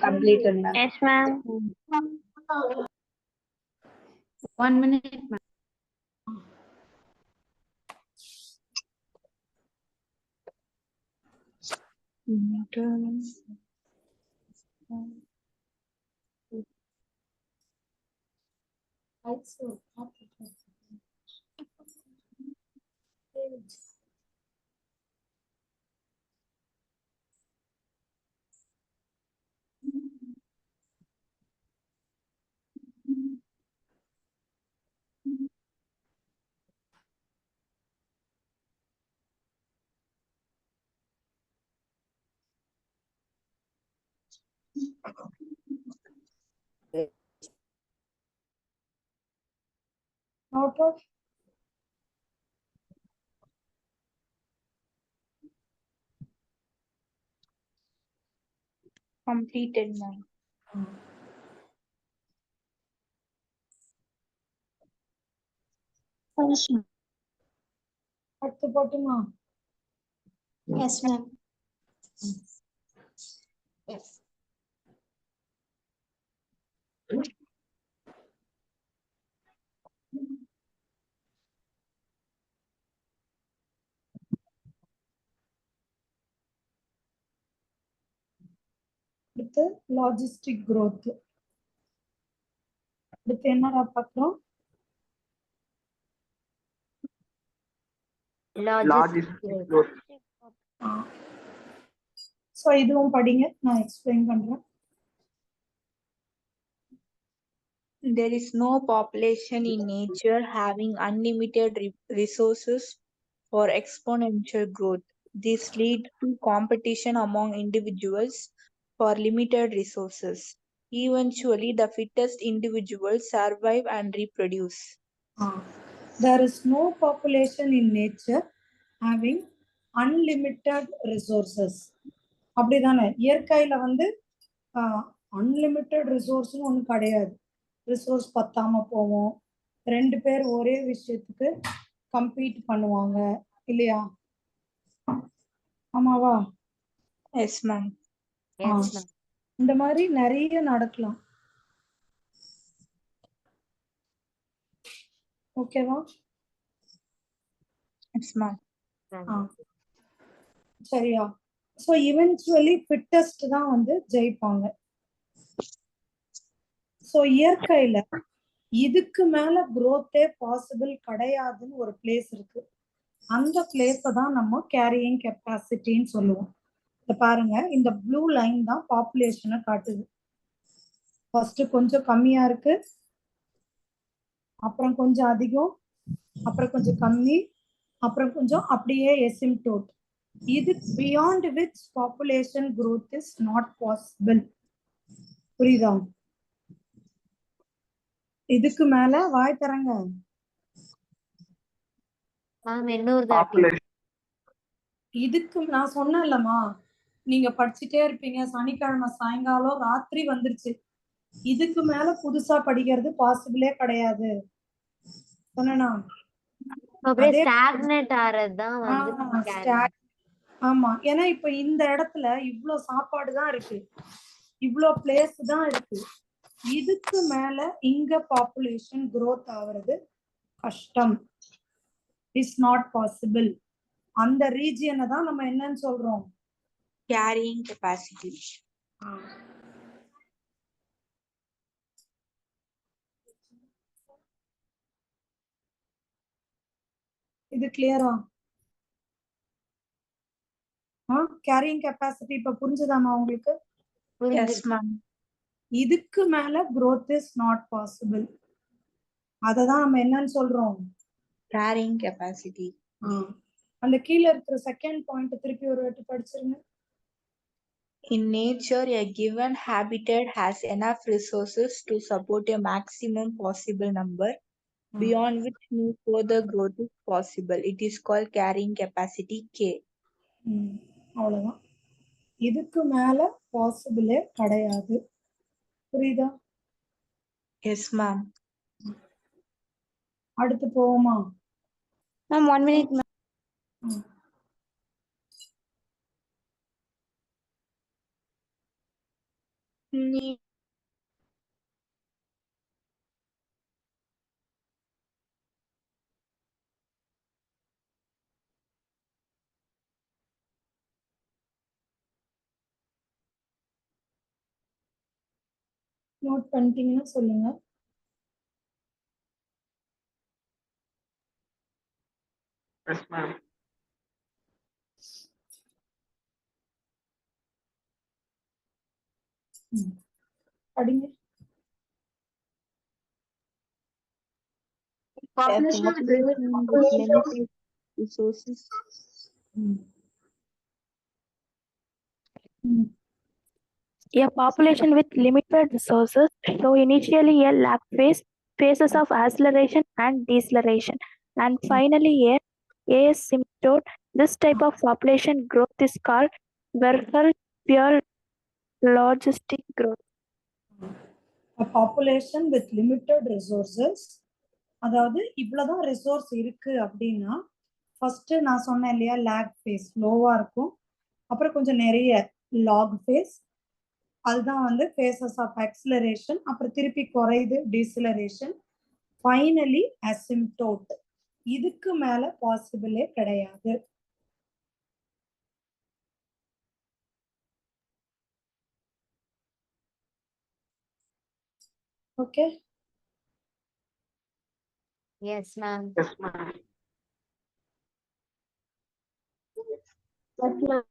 Completed, ma'am. Yes ma'am. 1 minute, ma'am. Noted. Completed, ma'am. அடுத்து போட்டுமா? Yes ma'am. Yes. அடுத்து லாஜிஸ்டிக் growth. அடுத்து என்னடா பார்க்கிறோம்? Logistic growth. ஸோ இதுவும் படிங்க, நான் எக்ஸ்பிளைன் பண்றேன். There is no population in nature having unlimited resources for exponential growth. This leads to competition among individuals for limited resources. Eventually, the fittest individuals survive and reproduce. There is no population in nature having unlimited resources. அப்படிதானே? இயற்கையில வந்து unlimited ரிசோர்ஸ்னு ஒண்ணு கிடையாது. Resource பத்தாம போவோம், 2 பேர் ஒரே விஷயத்துக்கு கம்பீட் பண்ணுவாங்க இல்லையா? ஆமாவா? Yes, ma'am. இந்த மாதிரி நிறைய நடக்கலாம். ஓகேவா? Yes, ma'am. சரியா? ஸோ இவென்ச்சுவலி ஃபிட்டஸ்ட் தான் வந்து ஜெயிப்பாங்க. ஸோ இயற்கையில இதுக்கு மேல growth பாசிபிள் கிடையாதுன்னு ஒரு பிளேஸ் இருக்கு. அந்த பிளேஸை தான் நம்ம கேரியிங் கெப்பாசிட்டின்னு சொல்லுவோம். இத பாருங்க, இந்த ப்ளூ லைன் தான் பாப்புலேஷனை காட்டுது. ஃபர்ஸ்ட் கொஞ்சம் கம்மியா இருக்கு, அப்புறம் கொஞ்சம் அதிகம், அப்புறம் கொஞ்சம் கம்மி, அப்புறம் கொஞ்சம் அப்படியே எசிம்டோட். இது beyond which population growth is not possible. புரியுதா? இதுக்கு மேல வாய் தரங்க. மேம் இன்னொரு தாட்டி. Population. இதுக்கு நான் சொன்னேன்லம்மா, நீங்க படிச்சுட்டே இருப்பீங்க, சனிக்கிழமை சாயங்காலம் ராத்திரி வந்துருச்சு, இதுக்கு மேல புதுசா படிக்கிறது பாசிபிளே கிடையாது. சொன்னா அப்படியே ஸ்டாக்னேட் ஆறதுதான் வந்து carrying. ஆமா, ஏன்னா இப்ப இந்த இடத்துல இவ்ளோ சாப்பாடு தான் இருக்கு, இவ்ளோ பிளேஸ் தான் இருக்கு, இதுக்கு மேல இங்க பாப்புலேஷன் growth ஆகுறது கஷ்டம், இஸ் நாட் பாசிபிள். அந்த ரீஜியனை தான் நம்ம என்னன்னு சொல்றோம்? Carrying capacity. இது கிளியரா? கேரியிங் கெப்பாசிட்டி இப்ப புரிஞ்சுதாமா உங்களுக்கு? Yes, ma'am. இதுக்கு மேல growth is not possible. அததான் நம்ம என்னன்னு சொல்றோம்? Carrying capacity. அந்த கீழ இருக்கிற செகண்ட் பாயிண்ட் திருப்பி ஒரு வாட்டி படிச்சிருங்க. In nature, a given habitat has enough resources to support a maximum possible number, beyond which no further growth is possible. It is called carrying capacity K. அவ்வளவுதான். இதுக்கு மேல பாசிபிளே கிடையாது. புரியுதா? Yes, ma'am. அடுத்து போவோமா? Ma'am, 1 minute, ma'am. நோட் பண்ணிட்டீங்கன்னா சொல்லுங்க. Yes, ma'am. படிங்க. Population with limited resources. A population with limited resources show initially a lag phase, phases of acceleration and deceleration, and finally a asymptote. This type of population growth is called vertical pure logistic growth. A population with limited resources, அதாவது இவ்வளவுதான் resource இருக்கு அப்படின்னா first நான் சொன்னேன் இல்லையா, lag phase லோவா இருக்கும், அப்புறம் கொஞ்சம் நிறைய லாக் ஃபேஸ், அதுதான் வந்து ஃபேசஸ் ஆஃப் ஆக்சிலரேஷன், அப்புறம் திருப்பி குறையுது டீசிலரேஷன், ஃபைனலி அசிம்டோட். இதுக்கு மேல பாசிபிளே கிடையாது. Okay? Yes, ma'am. Yes, ma'am. Yes, ma'am.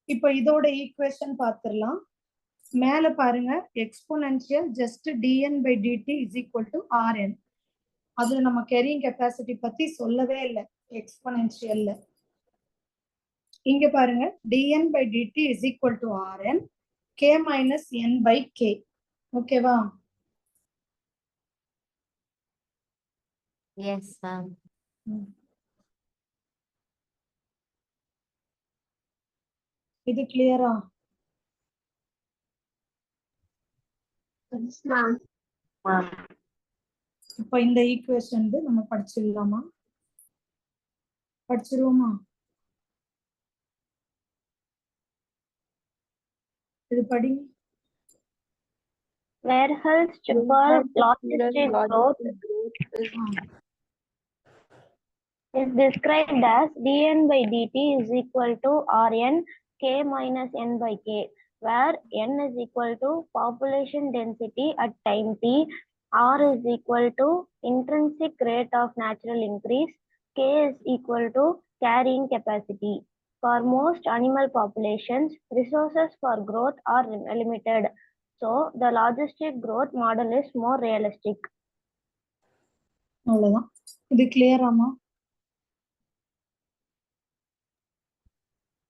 இப்போ இதோட ஈக்குவேஷன் பார்த்துடலாம். மேல பாருங்க, exponential just dn by dt is equal to rn. அதுல நம்ம கேரியிங் கெப்பாசிட்டி பத்தி சொல்லவே இல்லை எக்ஸ்போனென்ஷியல்ல. இங்க பாருங்க, dn by dt is equal to rn k minus n by k. ஓகேவா? Yes, ma'am. இது கிளியரா? Yes, ma'am. Ma'am. இப்போ இந்த ஈக்குவேஷன் நம்ம படிச்சிடலாமா? படிச்சிருவோமா? இது படிங்க. Vertical pure logistic growth is described as dn by dt is equal to Rn k minus n by k, where n is equal to population density at time t, R is equal to intrinsic rate of natural increase, k is equal to carrying capacity. For most animal populations, resources for growth are limited, so the logistic growth model is more realistic. அவ்வளவுதான். இது கிளியராமா?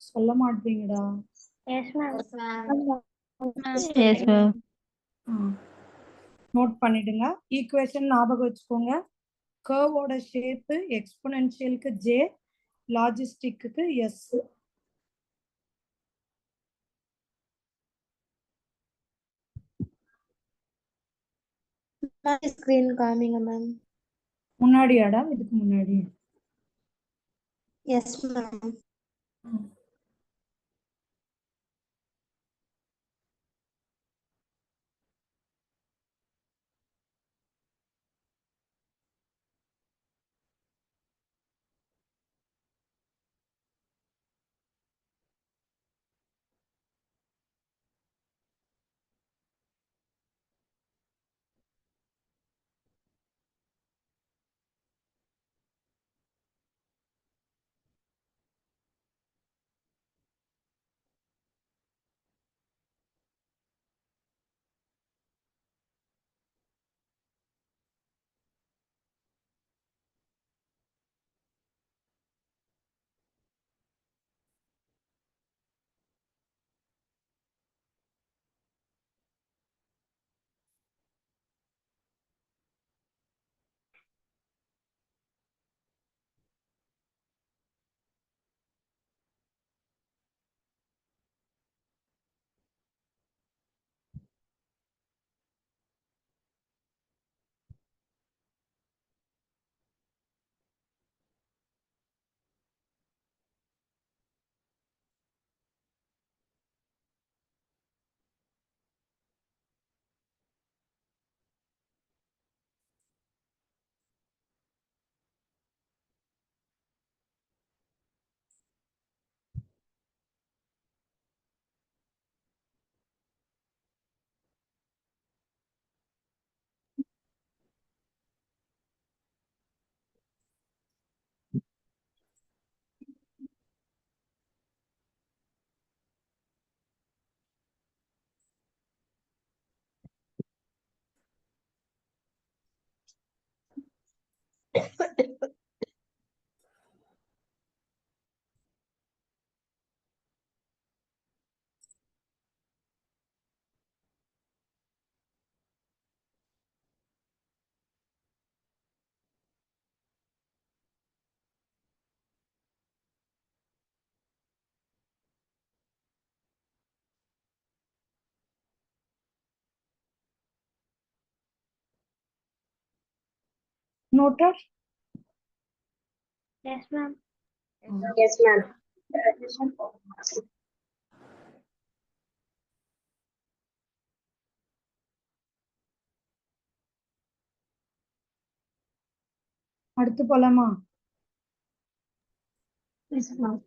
சொல்ல மாட்டீங்கடா. Yes, ma'am. Yes, ma'am. Note பண்ணிடுங்க. Equation ஞாபகம் வச்சுக்கோங்க. கர்வோட shape எக்ஸ்போனென்ஷியலுக்கு ஜே, லாஜிஸ்டிக்கு எஸ். ஸ்கிரீன் காமிங்க மேம். முன்னாடியாடா இதுக்கு முன்னாடி? Yes ma'am. Noted? Yes, ma'am. Yes, ma'am. அடுத்து போலாமா? Yes ma'am.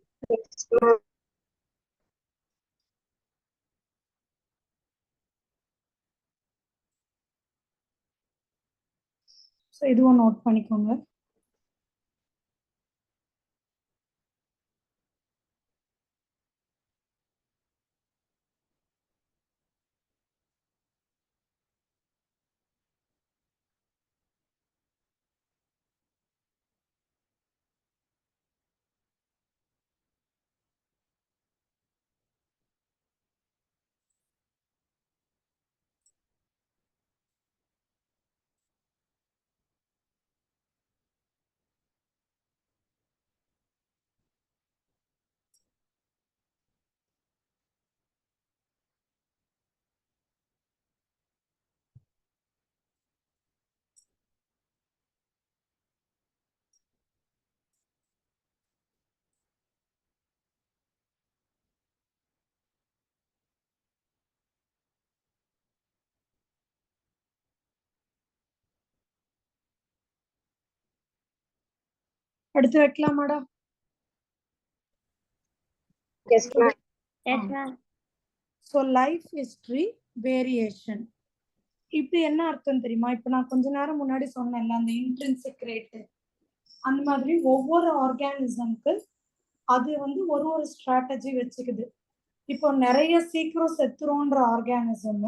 ஸோ இதுவும் நோட் பண்ணிக்கோங்க. அடுத்து வைக்கலாமாடா? Yes, ma'am. Yes, ma'am. So life history variation. இப்படி என்ன அர்த்தம் தெரியுமா? இப்ப நான் கொஞ்ச நேரம் முன்னாடி சொன்னேன்ல அந்த இன்ட்ரின்சிக் ரேட், அந்த மாதிரி ஒவ்வொரு ஆர்கானிசம்க்கு அது வந்து ஒரு ஸ்ட்ராட்டஜி வச்சுக்குது. இப்போ நிறைய சீக்கிரம் செத்துரும்ன்ற ஆர்கானிசம்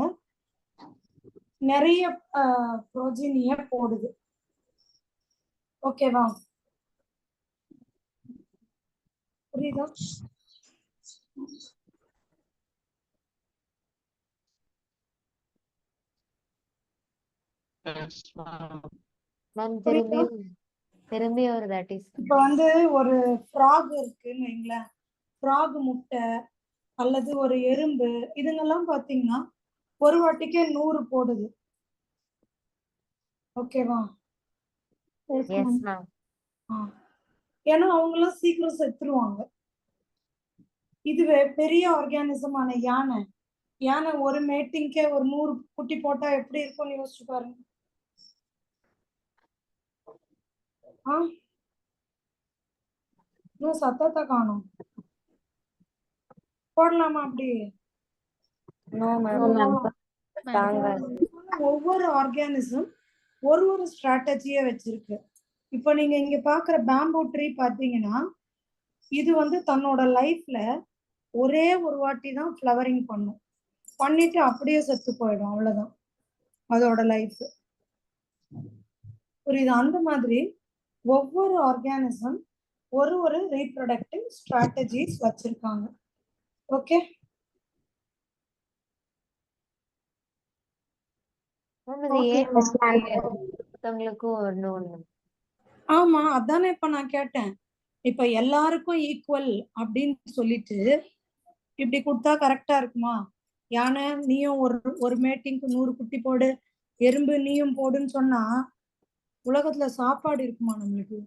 நிறைய புரோஜினிய போடுது. ஓகேவா? புரியுதா? திரும்பி ஒரு தட் இஸ் இப்ப வந்து ஒரு ஃப்ராக் இருக்குன்னு வைங்களேன், ஃப்ராக் முட்டை அல்லது ஒரு எறும்பு இதுங்கெல்லாம் பாத்தீங்கன்னா ஒரு வாட்டிக்கே 100 போடுது. ஓகேவா? ஏன்னா அவங்க எல்லாம் சீக்கிரம் செத்துருவாங்க. இதுவே பெரிய ஆர்கானிசமான யானை ஒரு மேட்டிங்கே ஒரு 100 குட்டி போட்டா எப்படி இருக்கும்னு யோசிச்சு பாருங்க. இன்னும் சத்தத்தை காணும். போடலாமா அப்படி? ஒவ்வொரு ஆர்கானிசம் ஒரு ஸ்ட்ராட்டஜிய வச்சிருக்கு. இப்போ நீங்க இங்க பாக்குற பேம்பூ ட்ரீ பாத்தீங்கன்னா இது வந்து தன்னோட லைஃப்ல ஒரே ஒரு வாட்டி தான் ஃப்ளவரிங் பண்ணும், பண்ணிட்டு அப்படியே செத்து போயிடும். அவ்வளவுதான் அதோட லைஃப். புரியுது? அந்த மாதிரி ஒவ்வொரு ஆர்கானிசம் ஒரு ரீப்ரொடக்டிவ் ஸ்ட்ராட்டஜிஸ் வச்சிருக்காங்க. ஓகே? ஆமா, அதானே இப்ப நான் கேட்டேன். இப்ப எல்லாருக்கும் ஈக்குவல் அப்படின்னு சொல்லிட்டு இப்படி கொடுத்தா கரெக்டா இருக்குமா? யானை நீயும் ஒரு மேட்டிங்க்கு 100 குட்டி போடு, எறும்பு நீயும் போடுன்னு சொன்னா உலகத்துல சாப்பாடு இருக்குமா நம்மளுக்கு?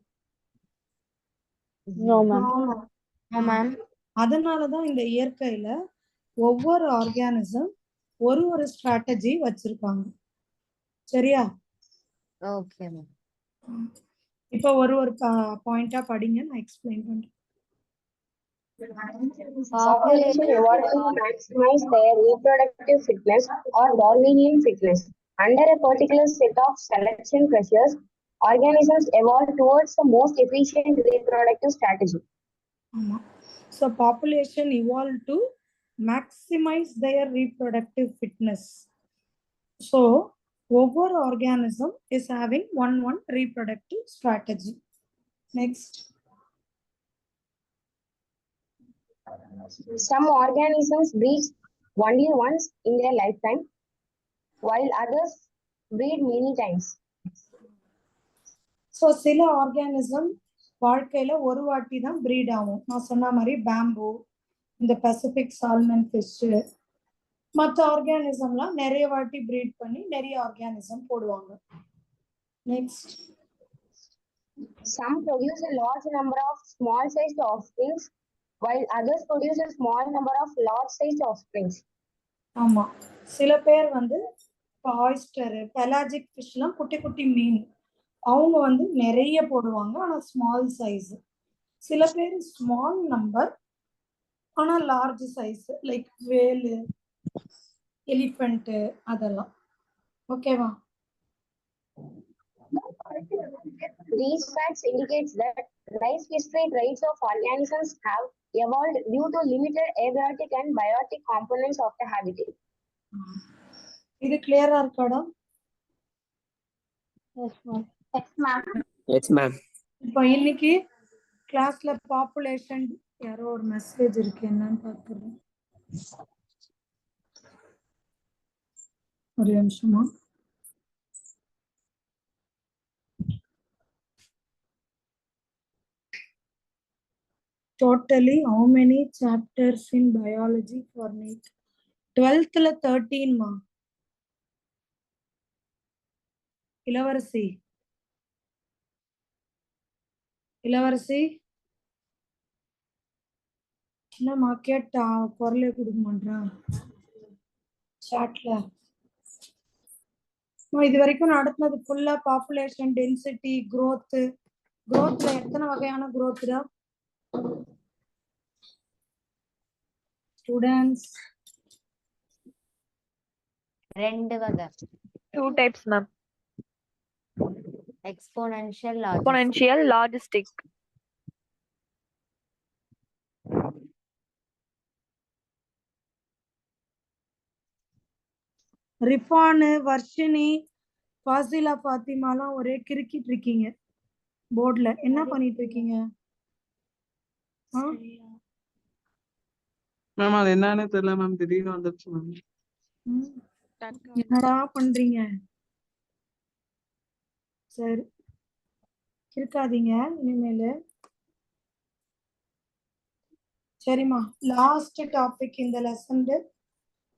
அதனாலதான் இந்த இயற்கையில ஒவ்வொரு ஆர்கானிசம் ஒரு ஸ்ட்ராட்டஜி வச்சிருக்காங்க. சரியா? Okay ma'am. இப்ப ஒரு பாயிண்டா படிங்க, நான் எக்ஸ்பிளைன் பண்றேன். Population evolved to maximize their reproductive fitness or Darwinian fitness. Under a particular set of selection pressures, organisms evolve towards the most efficient reproductive strategy. So population evolved to maximize their reproductive fitness. So ஒவ்வொரு organism is having one reproductive strategy. Next. Some organisms breed only once in their lifetime, while others breed many times. So சில organism வாழ்க்கையில ஒரு வாட்டி தான் breed ஆகும். நான் சொன்ன மாதிரி பேம்பு, இந்த பசிபிக் சால்மன் ஃபிஷ், மற்ற ஆர்கானிசம்லாம் நிறைய வாட்டி பிரீட் பண்ணி நிறைய ஆர்கானிசம் போடுவாங்க. Next. Some produce a large number of small sized offsprings, while others produce a small number of large sized offsprings. ஆமா, சில பேர் வந்து ஆயிஸ்டர், பெலாஜிக் ஃபிஷ்லாம் குட்டி குட்டி மீன், அவங்க வந்து நிறைய போடுவாங்க ஆனா ஸ்மால் சைஸ். சில பேர் ஸ்மால் நம்பர் ஆனா large size, like Velu, elephant அதெல்லாம். ஓகேவா? These facts indicate that life history traits of organisms have evolved due to limited abiotic and biotic components of the habitat. இது கிளியரா இருக்காடா? Yes, ma'am. Yes, ma'am. Yes, ma'am. இப்போ இன்னைக்கு கிளாஸ்ல population யாரோ ஒரு மெசேஜ் இருக்கு, என்னன்னு பார்த்துறேன். ஒரு நிமிஷமா. Totally how many chapters in biology for NEET? 12th 13 மா. இளவரசி என்னம்மா கேட்டா குரலே கொடுக்க மாட்டேன் சாட்ல. இது வரைக்கும் நடத்தினது ஃபுல்லா பாப்புலேஷன் டென்சிட்டி, growth, growthல எத்தனை வகையான growth டா ஸ்டூடெண்ட்ஸ்? 2 வகை. 2 types, ma'am. Exponential, Exponential, logistic. Rifanu, Varshini, Fazila, ஃபாத்திமாலாம் ஒரே கிறுக்கிட்டு இருக்கீங்க போர்ட்ல. என்ன பண்ணிட்டு இருக்கீங்க? மேம் அது என்னன்னு தெரியல மேம், திடீர்னு வந்துருச்சு மேம். என்னடா பண்றீங்க? சரி, இருக்காதீங்க இனிமேல். சரிம்மா, லாஸ்ட் டாபிக் இந்த லெசன்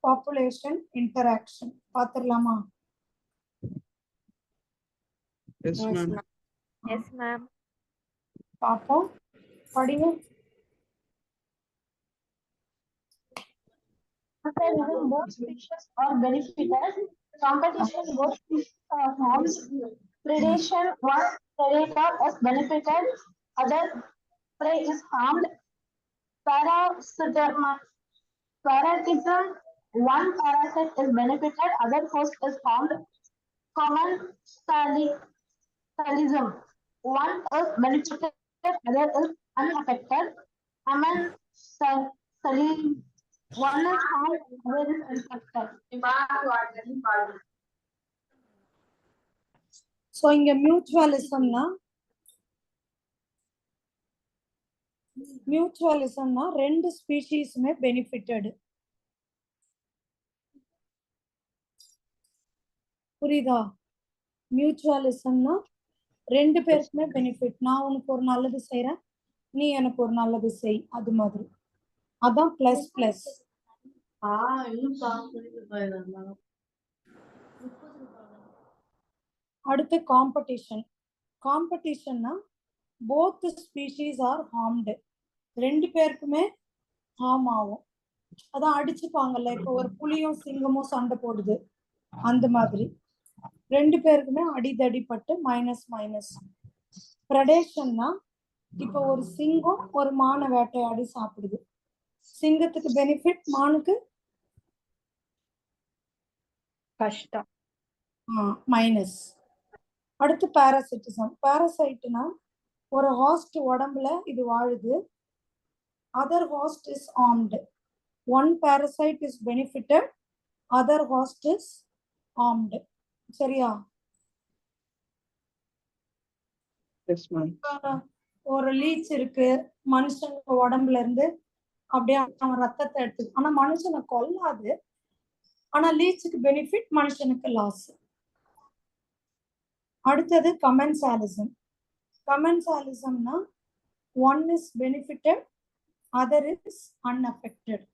பாப்புலேஷன் இன்டராக்ஷன் பாத்துடலாமா? Yes ma'am. Yes, ma'am. பாப்போம், படிங்க. Both species are benefited. Competition both forms. Predation, one predator is benefited, other prey is harmed. Parasitism, one parasite is benefited, other host is harmed. Commensalism, one is benefited, other is unaffected. Commensalism, one is harmed, other is unaffected. So இங்க மியூச்சுவலிசம்னா ரெண்டு ஸ்பீஷீஸுமே benefited. புரியுதா? மியூச்சுவலிசம்னா ரெண்டு பேருக்குமே benefit. நான் உனக்கு ஒரு நல்லது செய்யறேன், நீ எனக்கு ஒரு நல்லது செய், அது மாதிரி. அதான் பிளஸ் பிளஸ். அடுத்து காம்படிஷன். காம்படிஷன்னா போத் ஸ்பீஷீஸ் ஆர் ஹார்ம்டு. ரெண்டு பேருக்குமே ஹார்ம் ஆகும். அதான் அடிச்சுப்பாங்கல்ல, இப்போ ஒரு புலியும் சிங்கமும் சண்டை போடுது, அந்த மாதிரி ரெண்டு பேருக்குமே அடிதடிப்பட்டு மைனஸ் மைனஸ். ப்ரெடேஷன்னா இப்போ ஒரு சிங்கம் ஒரு மானை வேட்டையாடி சாப்பிடுது. சிங்கத்துக்கு பெனிஃபிட், மானுக்கு கஷ்டம், மைனஸ். அடுத்து பாராசிட்டிசம். பாராசைட்னா ஒரு ஹாஸ்ட் உடம்புல இது வாழுது, other host is harmed. One parasite is benefited, other host is harmed. சரியா? Yes ma'am. ஒரு லீச் இருக்கு மனுஷங்க உடம்புல இருந்து, அப்படியே அவன் ரத்தத்தை எடுத்து, ஆனா மனுஷனை கொல்லாது. ஆனா லீச்சுக்கு பெனிஃபிட், மனுஷனுக்கு லாஸ். அடுத்தது கமென்சாலிசம். கமென்சாலிசம்னா one is benefited, other is unaffected.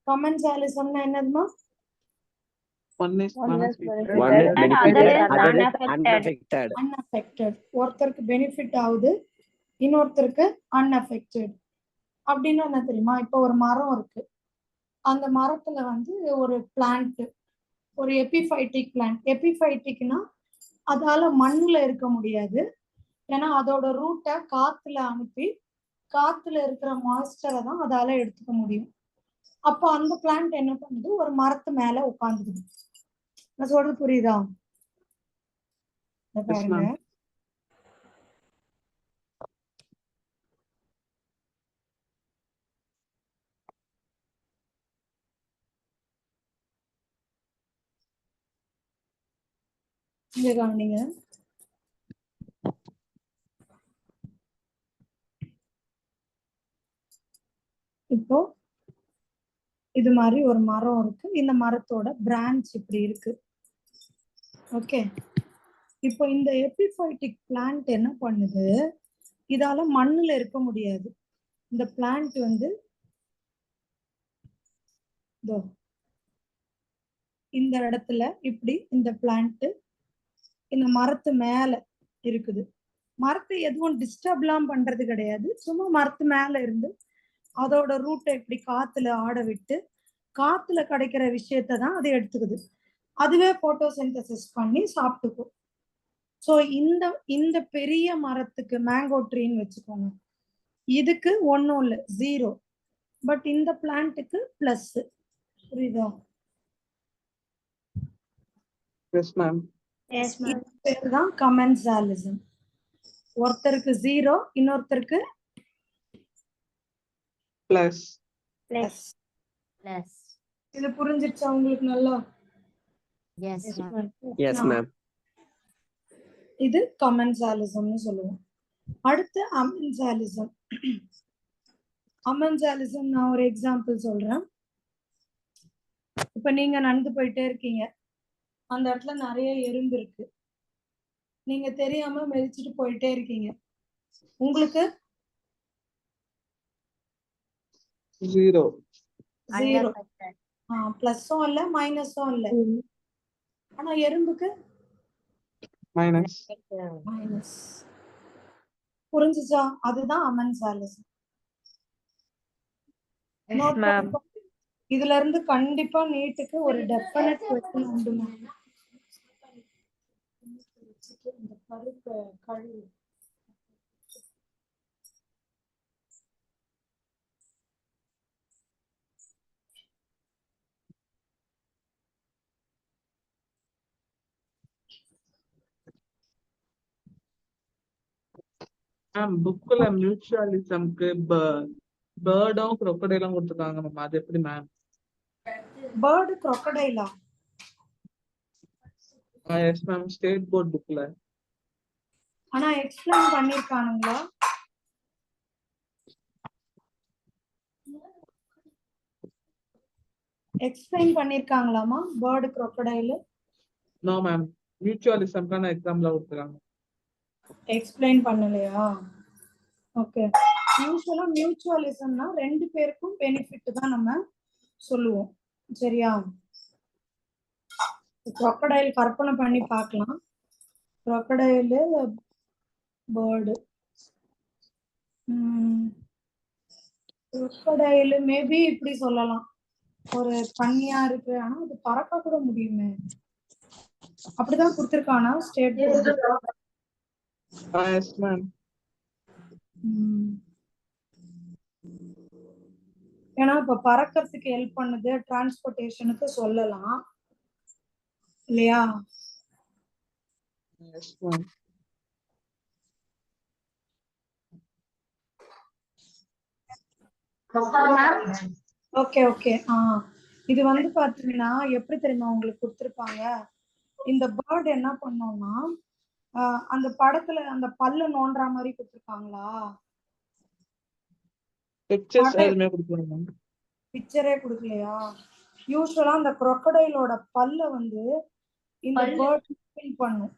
கமென்சாலிசம்னா என்னதுமா? அன்அஃபெக்டட். ஒருத்தருக்கு பெனிஃபிட் ஆகுது, இன்னொருத்தருக்கு அன்அஃபெக்டட். அப்படின்னா என்ன தெரியுமா? இப்போ ஒரு மரம் இருக்கு, அந்த மரத்துல வந்து ஒரு பிளான்ட், ஒரு எபிஃபைட்டிக் பிளான்ட். எபிஃபைட்டிக்னா அதால மண்ணுல இருக்க முடியாது, ஏன்னா அதோட ரூட்டை காத்துல அனுப்பி காத்துல இருக்கிற மாய்ஸ்டரை தான் அதால எடுத்துக்க முடியும். அப்போ அந்த பிளான்ட் என்ன பண்ணுது? ஒரு மரத்து மேல உட்காந்துக்குது. நான் சொல்றது புரியுதா? பாருங்க, இங்க கவனிங்க. இப்போ இது மாதிரி ஒரு மரம் இருக்கு, இந்த மரத்தோட பிரான்ச் இப்படி இருக்கு. ஓகே, இப்போ இந்த எபிஃபைட்டிக் பிளான்ட் என்ன பண்ணுது? இதால மண்ணுல இருக்க முடியாது. இந்த பிளான்ட் வந்து இந்த இடத்துல இப்படி இந்த பிளான்ட் இந்த மரத்து மேல இருக்குது. மரத்தை எதுவும் டிஸ்டர்ப்லாம் பண்றது கிடையாது, சும்மா மரத்து மேல இருந்து அதோட ரூட்டை இப்படி காத்துல ஆட விட்டு காத்துல கிடைக்கிற விஷயத்தான் அது எடுத்துக்குது. அதுவே போட்டோசிந்தசிஸ் பண்ணி சாப்பிட்டுக்கும். ஸோ இந்த இந்த பெரிய மரத்துக்கு மேங்கோ ட்ரீன்னு வச்சுக்கோங்க, இதுக்கு ஒன்றும் இல்லை, 0. பட் இந்த பிளான்ட்டுக்கு பிளஸ். புரியுதா? Yes ma'am. இது பேர் தான் கமென்சாலிசம். ஒருத்தருக்கு 0, இன்னொருத்தருக்கு பிளஸ். பிளஸ். பிளஸ். இது புரிஞ்சிருச்சா உங்களுக்கு நல்லா? S ma'am. Yes ma'am. இது கமென்சாலிசம்னு சொல்லுவோம். அடுத்து அமென்சாலிசம். அமென்சாலிசம் நான் ஒரு எக்ஸாம்பிள் சொல்றேன். இப்ப நீங்க நடந்து போயிட்டே இருக்கீங்க, அந்த இடத்துல நிறைய எறும்பு இருக்கு, நீங்க தெரியாம மெதிச்சுட்டு போயிட்டே இருக்கீங்க, உங்களுக்கு 0. பிளஸும் இல்ல மைனஸும் இல்ல, ஆனா எறும்புக்கு மைனஸ். மைனஸ். புரிஞ்சுச்சா? அதுதான் அமென்சாலிசம். இதுல இருந்து கண்டிப்பா நீட்டுக்கு ஒரு டெஃபினட் क्वेश्चन உண்டுமா? இந்த பருப்பு கழுவு. மேம் புக்ல மியூச்சுவலிசம்க்கு பேர்டும் crocodile கொடுத்துருக்காங்க மேம், அது எப்படி மேம்? பேர்டு crocodile-ஆ? எஸ் மேம், ஸ்டேட் போர்ட் புக்ல. ஆனா எக்ஸ்பிளைன் பண்ணிருக்கானுங்களா? எக்ஸ்பிளைன் பண்ணிருக்காங்களாமா பேர்டு crocodile? நோ மேம், மியூச்சுவலிசம்க்கான எக்ஸாம்ல கொடுத்துருக்காங்க. எக்ஸ்பிளைன் பண்ணலையா? ஓகே. யூசுவலா மியூச்சுவலிசம்னா ரெண்டு பேருக்கும் பெனிஃபிட் தான் நம்ம சொல்லுவோம், சரியா? crocodile கற்பனை பண்ணி பார்க்கலாம். crocodile பேர்டு, crocodile மேபி இப்படி சொல்லலாம், ஒரு தண்ணியா இருக்கு, ஆனா அது பறக்க கூட முடியுமே, அப்படிதான் கொடுத்திருக்கானா ஸ்டேட் போர்டு? Yes ma'am. ஏன்னா இப்ப பறக்கிறதுக்கு ஹெல்ப் பண்ணுது, டிரான்ஸ்போர்டேஷனுக்கு சொல்லலாம் இல்லையா? Yes ma'am. Okay okay. இது வந்து பாத்தீங்கன்னா எப்படி தெரியுமா உங்களுக்கு கொடுத்திருப்பாங்க, இந்த பேர்ட் என்ன பண்ணோம்னா அந்த படத்துல அந்த பல்ல நோண்டுற மாதிரி கொடுத்திருக்காங்களா? பிக்சரே கொடுக்கலையா? யூசுவலா அந்த crocodileோட பல்ல வந்து இந்த பேர்ட் ஃபில் பண்ணும்.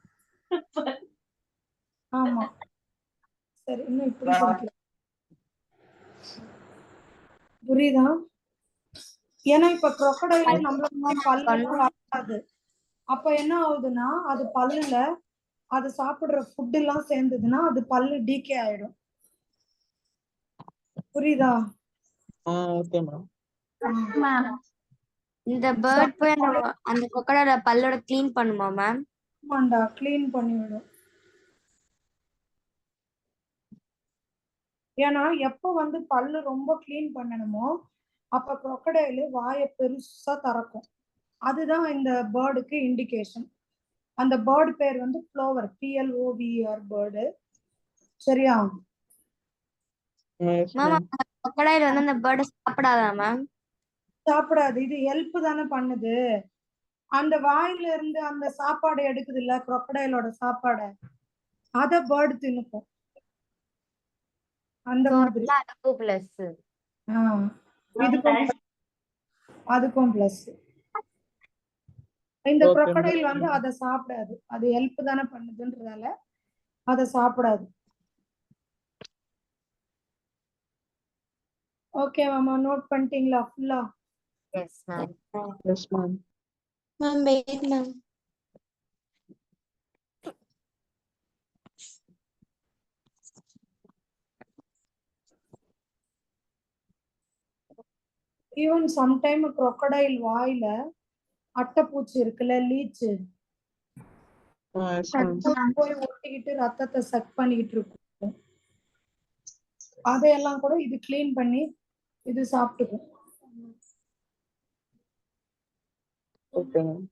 ஆமா சரி, இன்னும் இப்படி கொடுக்கல, புரியுதா? ஏன்னா இப்ப crocodile நம்மளுக்கு பல்லெல்லாம் வராது, அப்ப என்ன ஆகுதுன்னா அது பல்லுல அது சாப்பிடுற ஃபுட் எல்லாம் சேர்ந்ததுன்னா அது பல்லு டீகே ஆயிடும், புரியுதா? Okay ma'am. இந்த பேர்ட் போய் அந்த crocodile பல்லோட க்ளீன் பண்ணுமா மேம்? ஆமாண்டா, க்ளீன் பண்ணிவிடும். ஏன்னா எப்ப வந்து பல்லு ரொம்ப க்ளீன் பண்ணணுமோ அப்ப crocodile வாயை பெருசா திறக்கும், அதுதான் இந்த பேர்டுக்கு இண்டிகேஷன். அந்த பேர்டு பேர் வந்து ப்ளோவர், PLOVER பேர்டு, சரியா? மேம் crocodile வந்து அந்த பேர்ட சாப்பிடாதா மேம்? சாப்பிடாது, இது ஹெல்ப் தானே பண்ணுது. அந்த வாயில இருந்து அந்த சாப்பாடு எடுக்குது இல்ல crocodileோட சாப்பாடை, அத பேர்டு தின்னுக்கும், அந்த மாதிரி. அதுக்கும் பிளஸ். இந்த crocodile வந்து அதை சாப்பிடாது, அது ஹெல்ப் தானே பண்ணுதுன்றதால அதை சாப்பிடாது. ஓகே மாமா, நோட் பண்ணிட்டீங்களா ஃபுல்லா? Yes ma'am. Yes ma'am. Ma'am wait ma'am. Even sometime crocodile வாயில அட்டைப்பூச்சி இருக்குல்ல, லீச்சு, Yes, ma'am. போய் ஒட்டிக்கிட்டு ரத்தத்தை சக் பண்ணிக்கிட்டு இருக்கும். அதையெல்லாம் கூட இது கிளீன் பண்ணி இது சாப்பிட்டுக்கும். Okay, ma'am.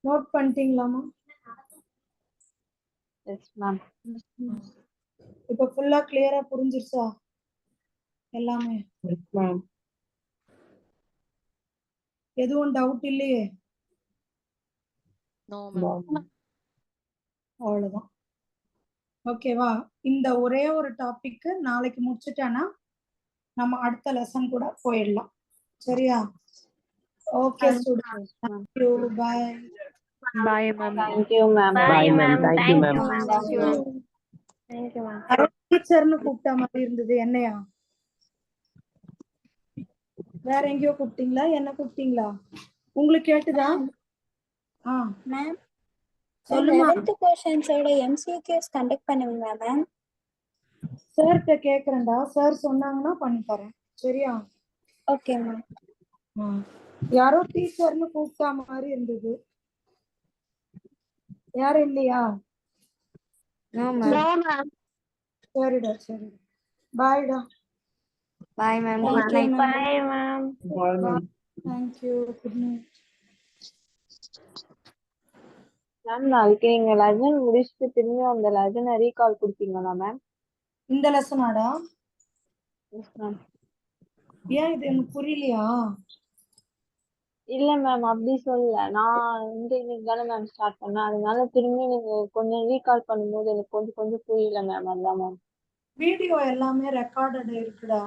நோட் பண்ணிட்டீங்களாமா? Yes ma'am. இப்ப ஃபுல்லா கிளியரா புரிஞ்சிருச்சா எல்லாமே? Yes, ma'am. எதுவும் டவுட் இல்லையே? No, No, ma'am. ma'am. அவ்வளவுதான். ஓகேவா? இந்த ஒரே ஒரு டாபிக் நாளைக்கு முடிச்சுட்டேன்னா நம்ம அடுத்த லெசன் கூட போயிடலாம். சரியா? Okay students, thank you, bye. Bye, ma'am. Thank you ma'am. Bye, ma'am. Thank you, Thank ma'am. you, ma'am. Thank you ma'am. Thank you, ma'am. டீச்சர்னு கூப்பிட்ட மாதிரி இருந்தது. என்னையா? வேற எங்கேயோ கூப்பிட்டீங்களா? என்ன கூப்பிட்டீங்களா? உங்களுக்கு கேட்டுதா? மேம் சொல்லுமா. 11th क्वेश्चंसோட MCQs கண்டக்ட் பண்ணுவீங்களா மேம்? சார்கிட்ட கேக்குறேன்டா. சார் சொன்னாங்கன்னா பண்ணி தரேன். சரியா? Okay ma'am. யாரோ டீச்சர்னு கூப்பிட்டா மாதிரி இருந்தது. யாரும் இல்லையா? No, ma'am. சரிடா, சரி. பாய்டா. Bye, ma'am. Thank Good you, night. ma'am. Bye, ma'am. Bye, ma'am. Thank you. Good night. Ma'am நாளைக்கு நீங்க லெசன் முடிச்சுட்டு திரும்பி அந்த லெசனை ரீகால் கொடுப்பீங்களா மேம்? இந்த லெசனாடா? Yes ma'am. ஏன் இது எனக்கு புரியலையா? இல்ல மேம் அப்படி சொல்லல. நான் இன்னைக்கு தானே மேம் ஸ்டார்ட் பண்ணேன். அதனால திரும்பி நீங்க கொஞ்சம் ரீகால் பண்ணும்போது எனக்கு கொஞ்சம் கொஞ்சம் புரியல மேம். அதான் மேம். வீடியோ எல்லாமே ரெக்கார்டட் இருக்குடா.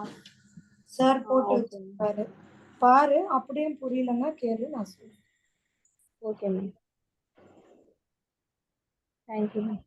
சார் போட்டு ஓகே வச்சிருப்பாரு. பாரு, அப்படியே புரியலன்னா கேளு, நான் சொல்றேன். Okay ma'am. Thank you ma'am.